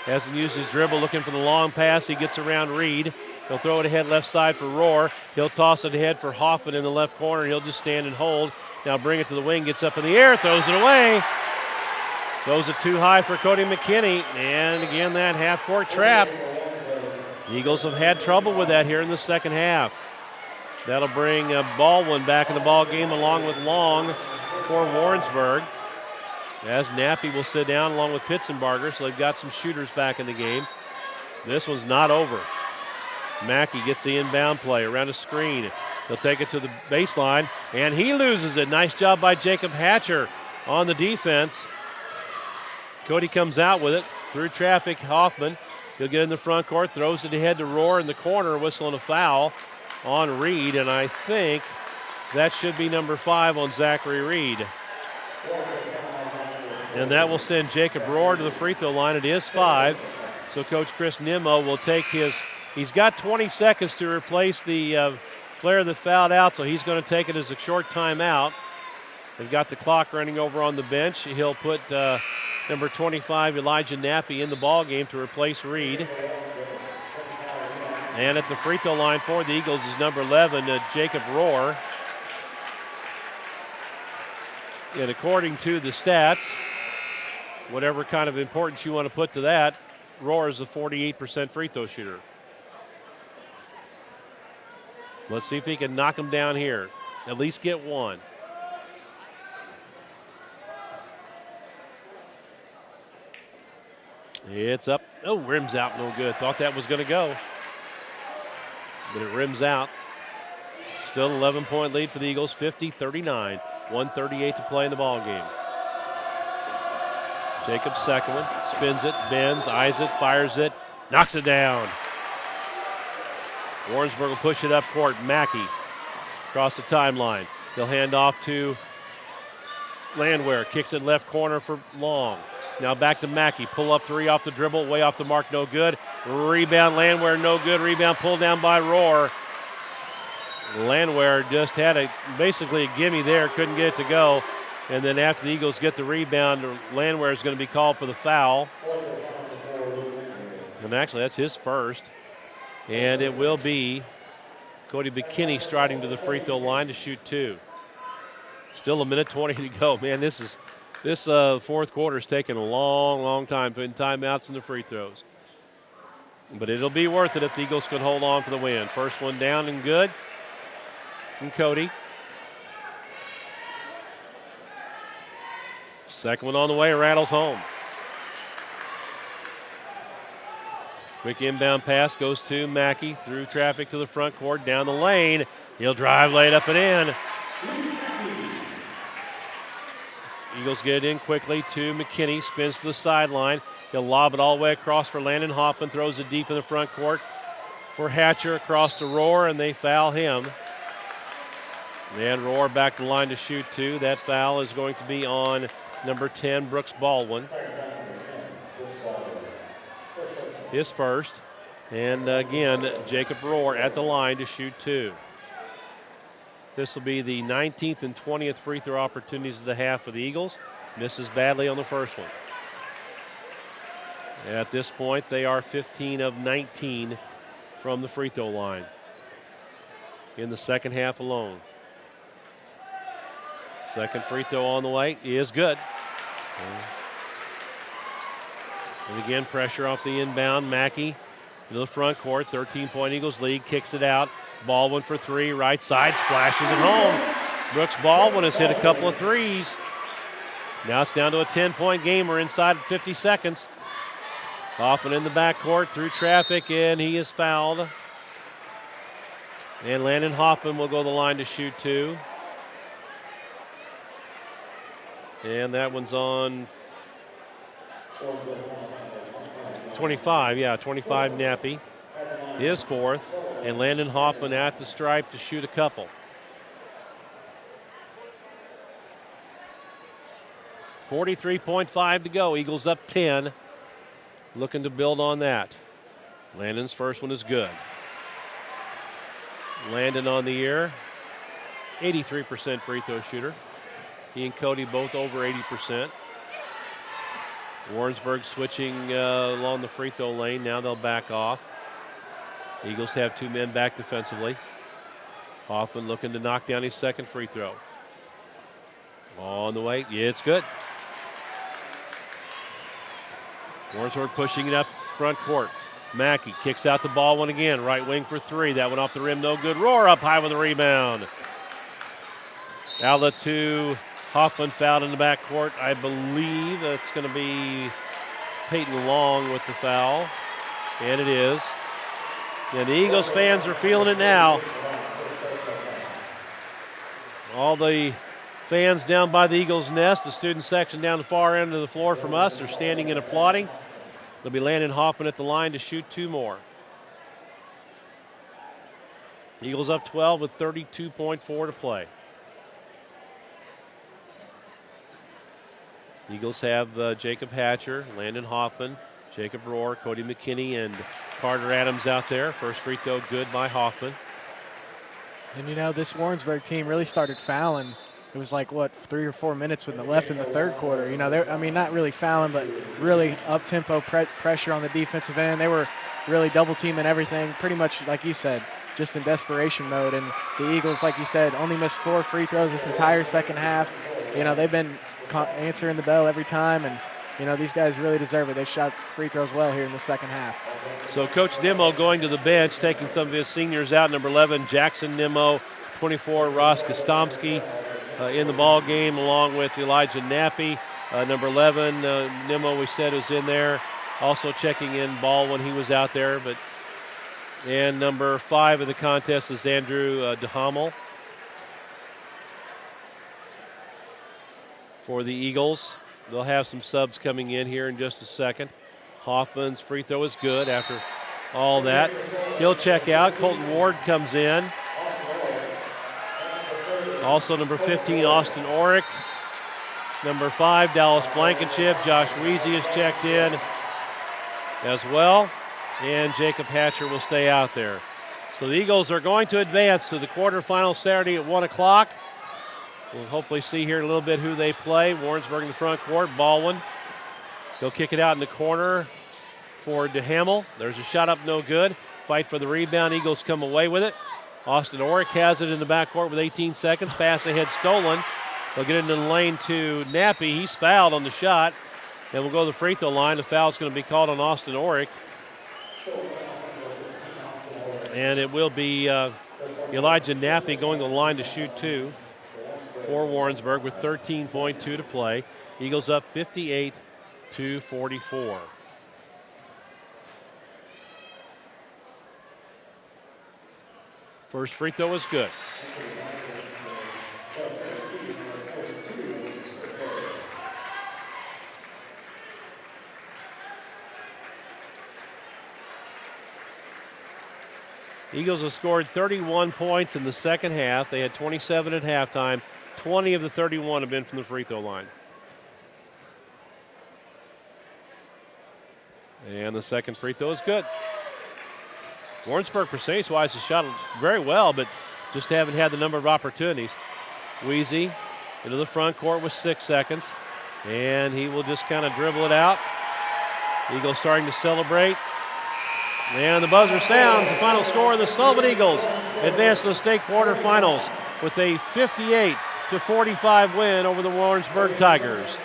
Hasn't used his dribble, looking for the long pass. He gets around Reed. He'll throw it ahead left side for Rohr. He'll toss it ahead for Hoffman in the left corner. He'll just stand and hold. Now bring it to the wing, gets up in the air, throws it away. Throws it too high for Cody McKinney. And again, that half-court trap. The Eagles have had trouble with that here in the second half. That'll bring Baldwin back in the ball game along with Long for Warrensburg. As Nappy will sit down along with Pitzenbarger, so they've got some shooters back in the game. This one's not over. Mackey gets the inbound play around a screen. He'll take it to the baseline, and he loses it. Nice job by Jacob Hatcher on the defense. Cody comes out with it through traffic. Hoffman, he'll get in the front court, throws it ahead to Rohr in the corner, whistling a foul on Reed, and I think that should be number 5 on Zachary Reed. And that will send Jacob Rohr to the free throw line. It is 5, so Coach Chris Nimmo will take he's got 20 seconds to replace the player that fouled out, so he's going to take it as a short timeout. They've got the clock running over on the bench. He'll put number 25, Elijah Nappy, in the ball game to replace Reed. And at the free throw line for the Eagles is number 11, Jacob Rohr. And according to the stats, whatever kind of importance you want to put to that, Rohr is a 48% free throw shooter. Let's see if he can knock him down here. At least get one. It's up. Oh, rims out, no good. Thought that was going to go. But it rims out. Still an 11-point lead for the Eagles, 50-39. 1:38 to play in the ball game. Jacob's second one, spins it, bends, eyes it, fires it, knocks it down. Warrensburg will push it up court. Mackey across the timeline. They'll hand off to Landwehr. Kicks it left corner for Long. Now back to Mackey. Pull up 3 off the dribble. Way off the mark. No good. Rebound Landwehr. No good. Rebound pulled down by Rohr. Landwehr just had basically a gimme there. Couldn't get it to go. And then after the Eagles get the rebound, Landwehr is going to be called for the foul. And actually, that's his first. And it will be Cody McKinney striding to the free throw line to shoot 2. Still a minute 20 to go. Man, this fourth quarter is taking a long, long time, putting timeouts and the free throws. But it'll be worth it if the Eagles can hold on for the win. First one down and good from Cody. Second one on the way, rattles home. Quick inbound pass goes to Mackey through traffic to the front court, down the lane. He'll drive, lay it up and in. Eagles get it in quickly to McKinney, spins to the sideline. He'll lob it all the way across for Landon Hoffman, throws it deep in the front court for Hatcher across to Rohr, and they foul him. And Rohr back to the line to shoot 2. That foul is going to be on number 10, Brooks Baldwin. His first. And again, Jacob Rohr at the line to shoot 2. This will be the 19th and 20th free throw opportunities of the half for the Eagles. Misses badly on the first one. At this point, they are 15 of 19 from the free throw line in the second half alone. Second free throw on the way is good. And again, pressure off the inbound. Mackey to the front court. 13-point Eagles lead. Kicks it out. Baldwin for 3. Right side. Splashes it home. Brooks Baldwin has hit a couple of threes. Now it's down to a 10-point game. We're inside 50 seconds. Hoffman in the backcourt through traffic, and he is fouled. And Landon Hoffman will go to the line to shoot 2. And that one's on 25, 25 Nappy. His fourth, and Landon Hoffman at the stripe to shoot a couple. .5 to go. Eagles up 10. Looking to build on that. Landon's first one is good. Landon on the year, 83% free throw shooter. He and Cody both over 80%. Warrensburg switching along the free throw lane. Now they'll back off. Eagles have 2 men back defensively. Hoffman looking to knock down his second free throw. On the way, yeah, it's good. Warrensburg pushing it up front court. Mackey kicks out the ball one again. Right wing for 3. That one off the rim, no good. Rohr up high with a rebound. Outlet to Hoffman, fouled in the backcourt. I believe that's going to be Peyton Long with the foul. And it is. And the Eagles fans are feeling it now. All the fans down by the Eagles' nest, the student section down the far end of the floor from us, are standing and applauding. They'll be Landon Hoffman at the line to shoot 2 more. Eagles up 12 with 32.4 to play. Eagles have Jacob Hatcher, Landon Hoffman, Jacob Rohr, Cody McKinney, and Carter Adams out there. First free throw good by Hoffman. And you know, this Warrensburg team really started fouling. It was like, 3 or 4 minutes left in the third quarter. You know, not really fouling, but really up-tempo pressure on the defensive end. They were really double-teaming everything, pretty much, like you said, just in desperation mode. And the Eagles, like you said, only missed 4 free throws this entire second half. You know, they've been answering the bell every time, and, you know, these guys really deserve it. They shot free throws well here in the second half. So Coach Nimmo going to the bench, taking some of his seniors out. Number 11, Jackson Nimmo. 24, Ross Kostomski in the ball game, along with Elijah Nappy. Number 11, Nimmo, we said, was in there. Also checking in Baldwin, he was out there. And number 5 of the contest is Andrew DeHammel for the Eagles. They'll have some subs coming in here in just a second. Hoffman's free throw is good after all that. He'll check out. Colton Ward comes in. Also number 15, Austin Orrick. Number 5, Dallas Blankenship. Josh Weezy is checked in as well. And Jacob Hatcher will stay out there. So the Eagles are going to advance to the quarterfinals Saturday at 1 o'clock. We'll hopefully see here in a little bit who they play. Warrensburg in the front court. Baldwin. He'll kick it out in the corner for DeHammel. There's a shot up, no good. Fight for the rebound. Eagles come away with it. Austin Orrick has it in the backcourt with 18 seconds. Pass ahead stolen. They'll get it into the lane to Nappy. He's fouled on the shot. And we'll go to the free throw line. The foul's going to be called on Austin Orrick. And it will be Elijah Nappy going to the line to shoot two for Warrensburg with 13.2 to play. Eagles up 58-44. First free throw is good. Eagles have scored 31 points in the second half. They had 27 at halftime. 20 of the 31 have been from the free throw line. And the second free throw is good. Warrensburg percentage-wise has shot very well, but just haven't had the number of opportunities. Weezy into the front court with 6 seconds, and he will just kind of dribble it out. Eagles starting to celebrate. And the buzzer sounds. The final score of the Sullivan Eagles advance to the state quarterfinals with a 58-45 win over the Warrensburg Tigers.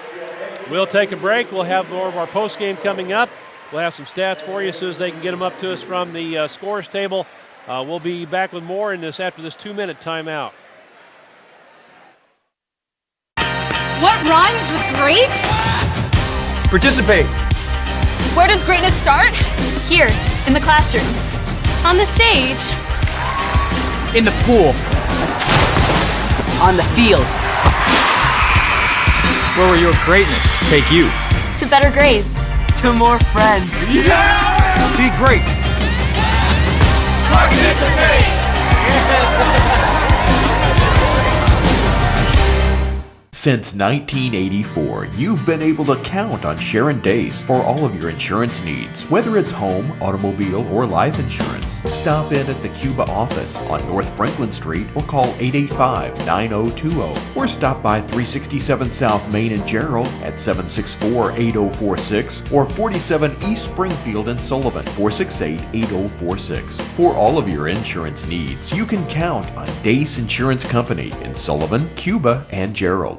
We'll take a break. We'll have more of our postgame coming up. We'll have some stats for you as soon as they can get them up to us from the scores table. We'll be back with more in this after this 2-minute timeout. What rhymes with great? Participate. Where does greatness start? Here, in the classroom. On the stage. In the pool. On the field. Where will your greatness take you? To better grades. To more friends. Yeah! Be great. Participate! Since 1984, you've been able to count on Sharon Days for all of your insurance needs, whether it's home, automobile, or life insurance. Stop in at the Cuba office on North Franklin Street or call 885-9020 or stop by 367 South Main in Gerald at 764-8046 or 47 East Springfield in Sullivan 468-8046. For all of your insurance needs, you can count on Dace Insurance Company in Sullivan, Cuba, and Gerald.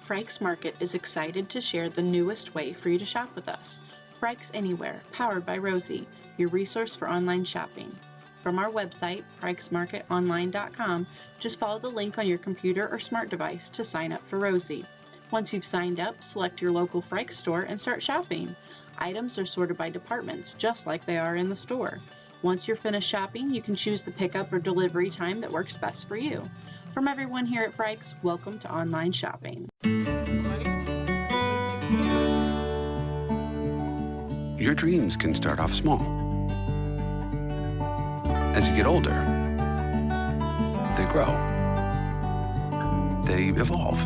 Frank's Market is excited to share the newest way for you to shop with us. Frank's Anywhere, powered by Rosie, your resource for online shopping. From our website, franksmarketonline.com, just follow the link on your computer or smart device to sign up for Rosie. Once you've signed up, select your local Frank's store and start shopping. Items are sorted by departments, just like they are in the store. Once you're finished shopping, you can choose the pickup or delivery time that works best for you. From everyone here at Frank's, welcome to online shopping. Your dreams can start off small. As you get older, they grow. They evolve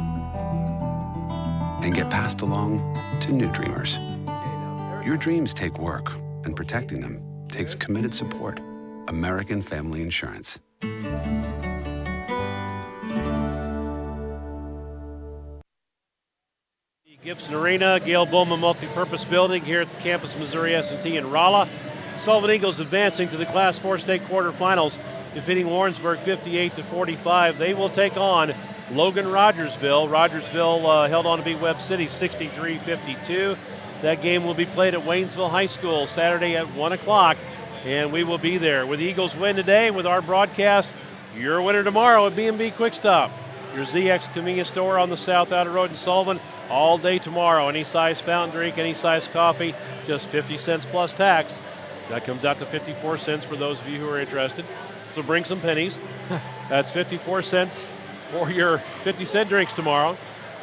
and get passed along to new dreamers. Your dreams take work, and protecting them takes committed support. American Family Insurance. Gibson Arena, Gail Bowman Multipurpose Building here at the campus of Missouri S&T in Rolla. Sullivan Eagles advancing to the Class 4 state quarterfinals, defeating Warrensburg 58-45. They will take on Logan Rogersville. Rogersville held on to beat Webb City 63-52. That game will be played at Waynesville High School Saturday at 1 o'clock, and we will be there. With the Eagles win today with our broadcast, your winner tomorrow at B&B Quick Stop, your ZX convenience store on the South Outer Road in Sullivan. All day tomorrow, any size fountain drink, any size coffee, just 50 cents plus tax. That comes out to 54 cents for those of you who are interested. So bring some pennies. That's 54 cents for your 50-cent drinks tomorrow.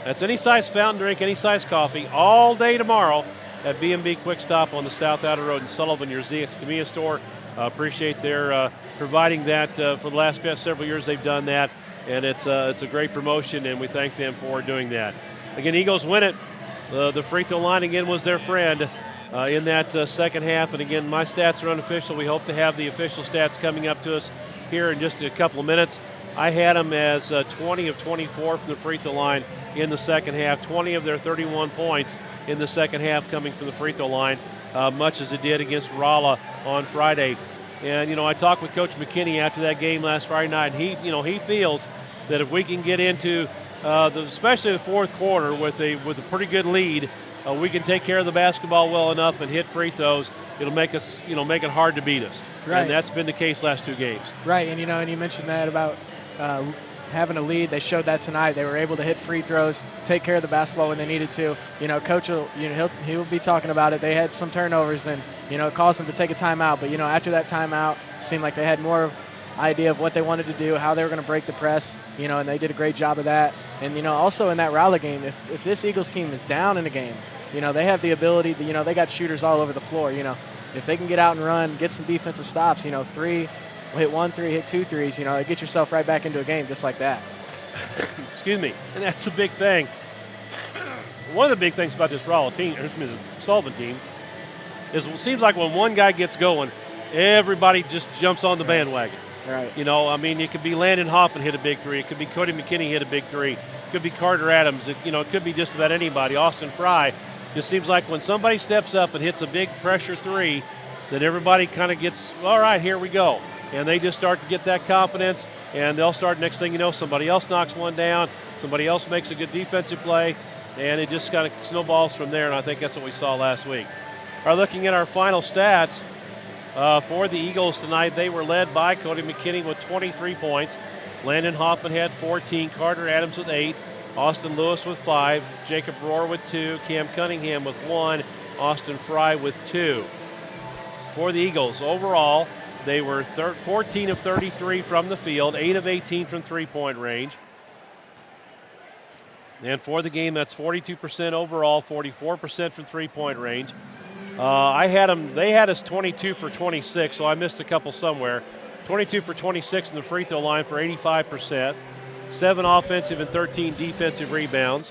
That's any size fountain drink, any size coffee, all day tomorrow at B&B Quick Stop on the South Outer Road in Sullivan, your ZX convenience store. Appreciate their providing that for the last several years. They've done that, and it's a great promotion, and we thank them for doing that. Again, Eagles win it. The free throw line again was their friend in that second half. And again, my stats are unofficial. We hope to have the official stats coming up to us here in just a couple of minutes. I had them as 20 of 24 from the free throw line in the second half. 20 of their 31 points in the second half coming from the free throw line, much as it did against Rolla on Friday. And, I talked with Coach McKinney after that game last Friday night, and he feels that if we can get into especially the fourth quarter with a pretty good lead, we can take care of the basketball well enough and hit free throws. It'll make us, make it hard to beat us. Right. And that's been the case last 2 games. Right, and and you mentioned that about having a lead. They showed that tonight. They were able to hit free throws, take care of the basketball when they needed to. Coach will, he'll be talking about it. They had some turnovers, and it caused them to take a timeout. But after that timeout, it seemed like they had more of idea of what they wanted to do, how they were going to break the press. And they did a great job of that. And also in that Raleigh game, if this Eagles team is down in a game, they have the ability to, they got shooters all over the floor. If they can get out and run, get some defensive stops, 3, hit 1 3, hit 2 threes, get yourself right back into a game just like that. Excuse me. And that's a big thing. One of the big things about this Raleigh team, the Sullivan team, is it seems like when one guy gets going, everybody just jumps on the bandwagon. Right. It could be Landon Hoffman hit a big 3. It could be Cody McKinney hit a big 3. It could be Carter Adams. It could be just about anybody. Austin Fry. Just seems like when somebody steps up and hits a big pressure 3, then everybody kind of gets, all right, here we go. And they just start to get that confidence, and they'll start, next thing you know, somebody else knocks one down, somebody else makes a good defensive play, and it just kind of snowballs from there, and I think that's what we saw last week. All right, looking at our final stats for the Eagles tonight, they were led by Cody McKinney with 23 points. Landon Hoffman had 14, Carter Adams with 8, Austin Lewis with 5, Jacob Rohr with 2, Cam Cunningham with 1, Austin Fry with 2. For the Eagles, overall, they were 14 of 33 from the field, 8 of 18 from three-point range. And for the game, that's 42% overall, 44% from three-point range. They had us 22 for 26, so I missed a couple somewhere. 22 for 26 in the free throw line for 85%. 7 offensive and 13 defensive rebounds.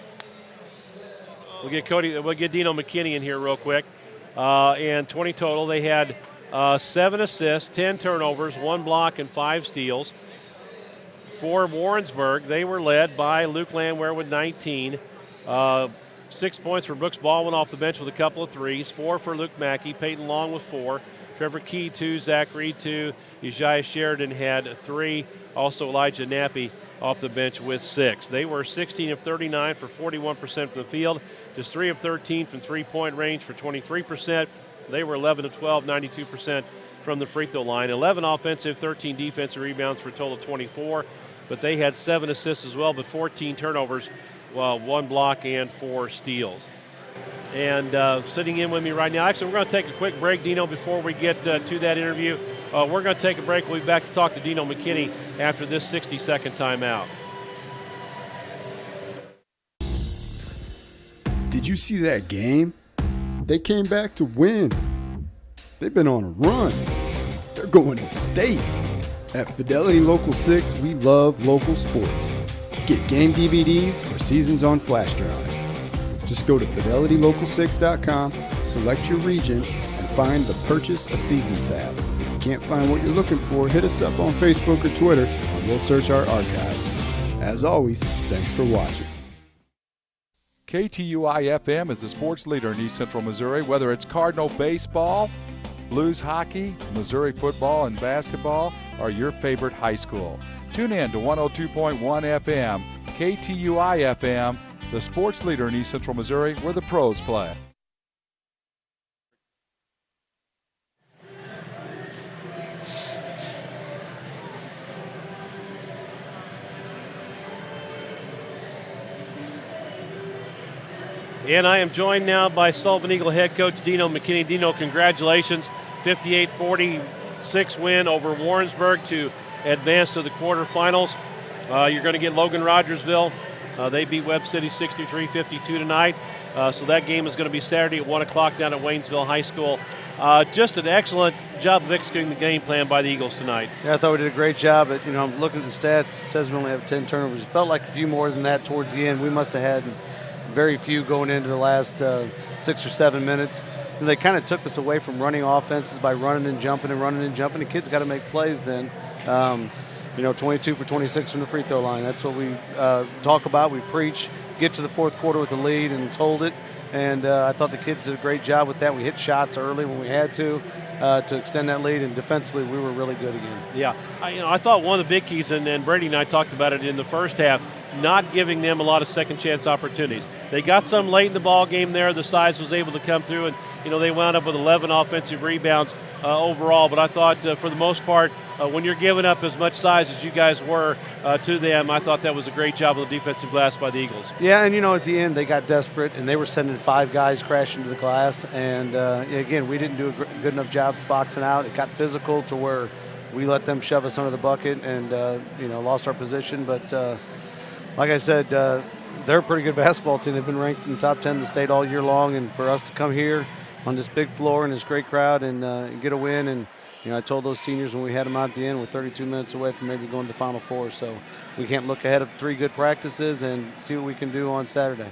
We'll get Dino McKinney in here real quick. And 20 total. They had 7 assists, 10 turnovers, 1 block, and 5 steals. For Warrensburg, they were led by Luke Landwehr with 19. 6 points for Brooks Baldwin off the bench with a couple of threes. 4 for Luke Mackey. Peyton Long with 4. Trevor Key, 2. Zach Reed, 2. Ujah Sheridan had 3. Also Elijah Nappy off the bench with 6. They were 16 of 39 for 41% from the field. Just 3 of 13 from three-point range for 23%. They were 11 of 12, 92% from the free throw line. 11 offensive, 13 defensive rebounds for a total of 24. But they had 7 assists as well, but 14 turnovers, 1 block, and 4 steals. And sitting in with me right now, actually, we're going to take a quick break, Dino, before we get to that interview. We're going to take a break. We'll be back to talk to Dino McKinney after this 60-second timeout. Did you see that game? They came back to win. They've been on a run. They're going to state. At Fidelity Local 6, we love local sports. Get game DVDs or seasons on flash drive. Just go to FidelityLocal6.com, select your region, and find the Purchase a Season tab. If you can't find what you're looking for, hit us up on Facebook or Twitter, and we'll search our archives. As always, thanks for watching. KTUI-FM is the sports leader in East Central Missouri, whether it's Cardinal baseball, Blues hockey, Missouri football, and basketball, or your favorite high school. Tune in to 102.1 FM, KTUI-FM, the sports leader in East Central Missouri, where the pros play. And I am joined now by Sullivan Eagle head coach Dino McKinney. Dino, congratulations. 58-46 win over Warrensburg to advance to the quarterfinals. You're going to get Logan Rogersville. They beat Webb City 63-52 tonight. So that game is going to be Saturday at 1 o'clock down at Waynesville High School. Just an excellent job of executing the game plan by the Eagles tonight. Yeah, I thought we did a great job. But, I'm looking at the stats. It says we only have 10 turnovers. It felt like a few more than that towards the end. We must have had very few going into the last 6 or 7 minutes. And they kind of took us away from running offenses by running and jumping and running and jumping. The kids got to make plays then. 22 for 26 from the free throw line. That's what we talk about. We preach. Get to the fourth quarter with the lead and let's hold it. And I thought the kids did a great job with that. We hit shots early when we had to extend that lead, and defensively we were really good again. Yeah, I thought one of the big keys, and Brady and I talked about it in the first half, not giving them a lot of second chance opportunities. They got some late in the ball game there. The size was able to come through, and they wound up with 11 offensive rebounds overall. But I thought for the most part, when you're giving up as much size as you guys were to them, I thought that was a great job of the defensive glass by the Eagles. Yeah, and at the end they got desperate, and they were sending 5 guys crashing to the glass. And again, we didn't do a good enough job boxing out. It got physical to where we let them shove us under the bucket and lost our position. But like I said, they're a pretty good basketball team. They've been ranked in the top 10 in the state all year long, and for us to come here on this big floor and this great crowd and get a win, and I told those seniors when we had them out at the end, we're 32 minutes away from maybe going to the Final Four, so we can't look ahead of 3 good practices and see what we can do on Saturday.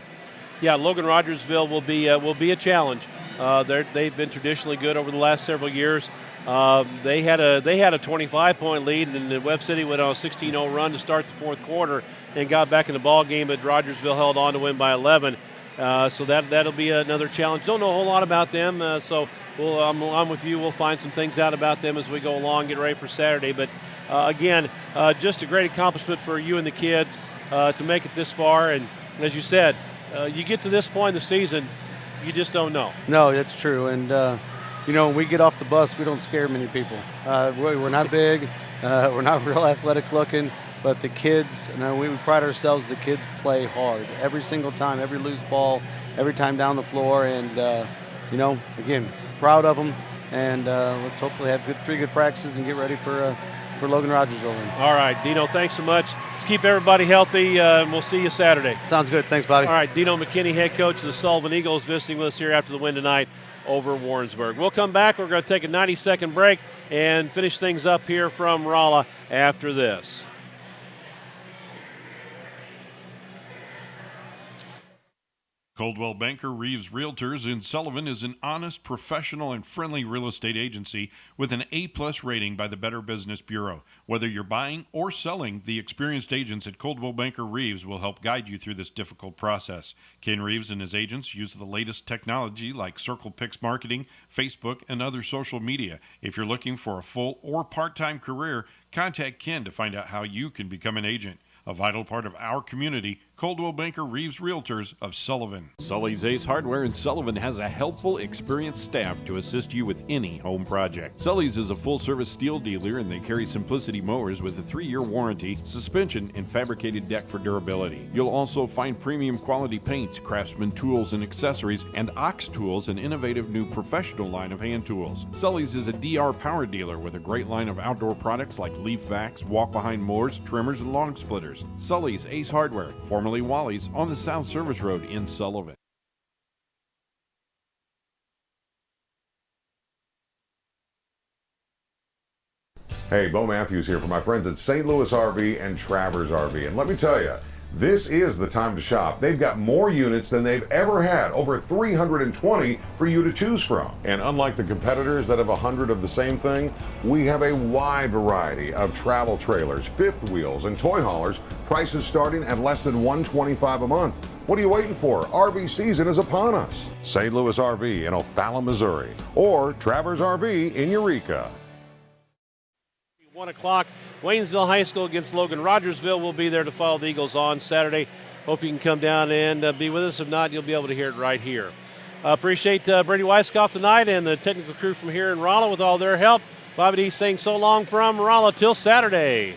Yeah, Logan Rogersville will be a challenge. They've been traditionally good over the last several years. They had a 25-point lead, and then Webb City went on a 16-0 run to start the fourth quarter and got back in the ball game, but Rogersville held on to win by 11. So that'll be another challenge. Don't know a whole lot about them, so I'm with you. We'll find some things out about them as we go along, get ready for Saturday. But again, just a great accomplishment for you and the kids to make it this far. And as you said, you get to this point in the season, you just don't know. No, that's true. And when we get off the bus, we don't scare many people. We're not big, we're not real athletic looking. But the kids, we pride ourselves, the kids play hard every single time, every loose ball, every time down the floor. And, again, proud of them. And let's hopefully have 3 good practices and get ready for Logan Rogersville. All right, Dino, thanks so much. Let's keep everybody healthy, and we'll see you Saturday. Sounds good. Thanks, Bobby. All right, Dino McKinney, head coach of the Sullivan Eagles, visiting with us here after the win tonight over Warrensburg. We'll come back. We're going to take a 90-second break and finish things up here from Rolla after this. Coldwell Banker Reeves Realtors in Sullivan is an honest, professional, and friendly real estate agency with an A-plus rating by the Better Business Bureau. Whether you're buying or selling, the experienced agents at Coldwell Banker Reeves will help guide you through this difficult process. Ken Reeves and his agents use the latest technology like Circle Pix marketing, Facebook, and other social media. If you're looking for a full or part-time career, contact Ken to find out how you can become an agent. A vital part of our community, Coldwell Banker Reeves Realtors of Sullivan. Sully's Ace Hardware in Sullivan has a helpful, experienced staff to assist you with any home project. Sully's is a full-service steel dealer, and they carry Simplicity mowers with a 3-year warranty, suspension, and fabricated deck for durability. You'll also find premium quality paints, Craftsman tools and accessories, and Ox Tools, an innovative new professional line of hand tools. Sully's is a DR power dealer with a great line of outdoor products like leaf vacs, walk-behind mowers, trimmers, and log splitters. Sully's Ace Hardware, formerly Wally's, on the South Service Road in Sullivan. Hey, Bo Matthews here for my friends at St. Louis RV and Travers RV. And let me tell you, this is the time to shop. They've got more units than they've ever had, over 320 for you to choose from. And unlike the competitors that have 100 of the same thing, we have a wide variety of travel trailers, fifth wheels, and toy haulers, prices starting at less than $125 a month. What are you waiting for? RV season is upon us. St. Louis RV in O'Fallon, Missouri, or Travers RV in Eureka. 1 o'clock, Waynesville High School against Logan Rogersville. We'll be there to follow the Eagles on Saturday. Hope you can come down and be with us. If not, you'll be able to hear it right here. Appreciate Brady Weisskopf tonight and the technical crew from here in Rolla with all their help. Bobby D saying so long from Rolla till Saturday.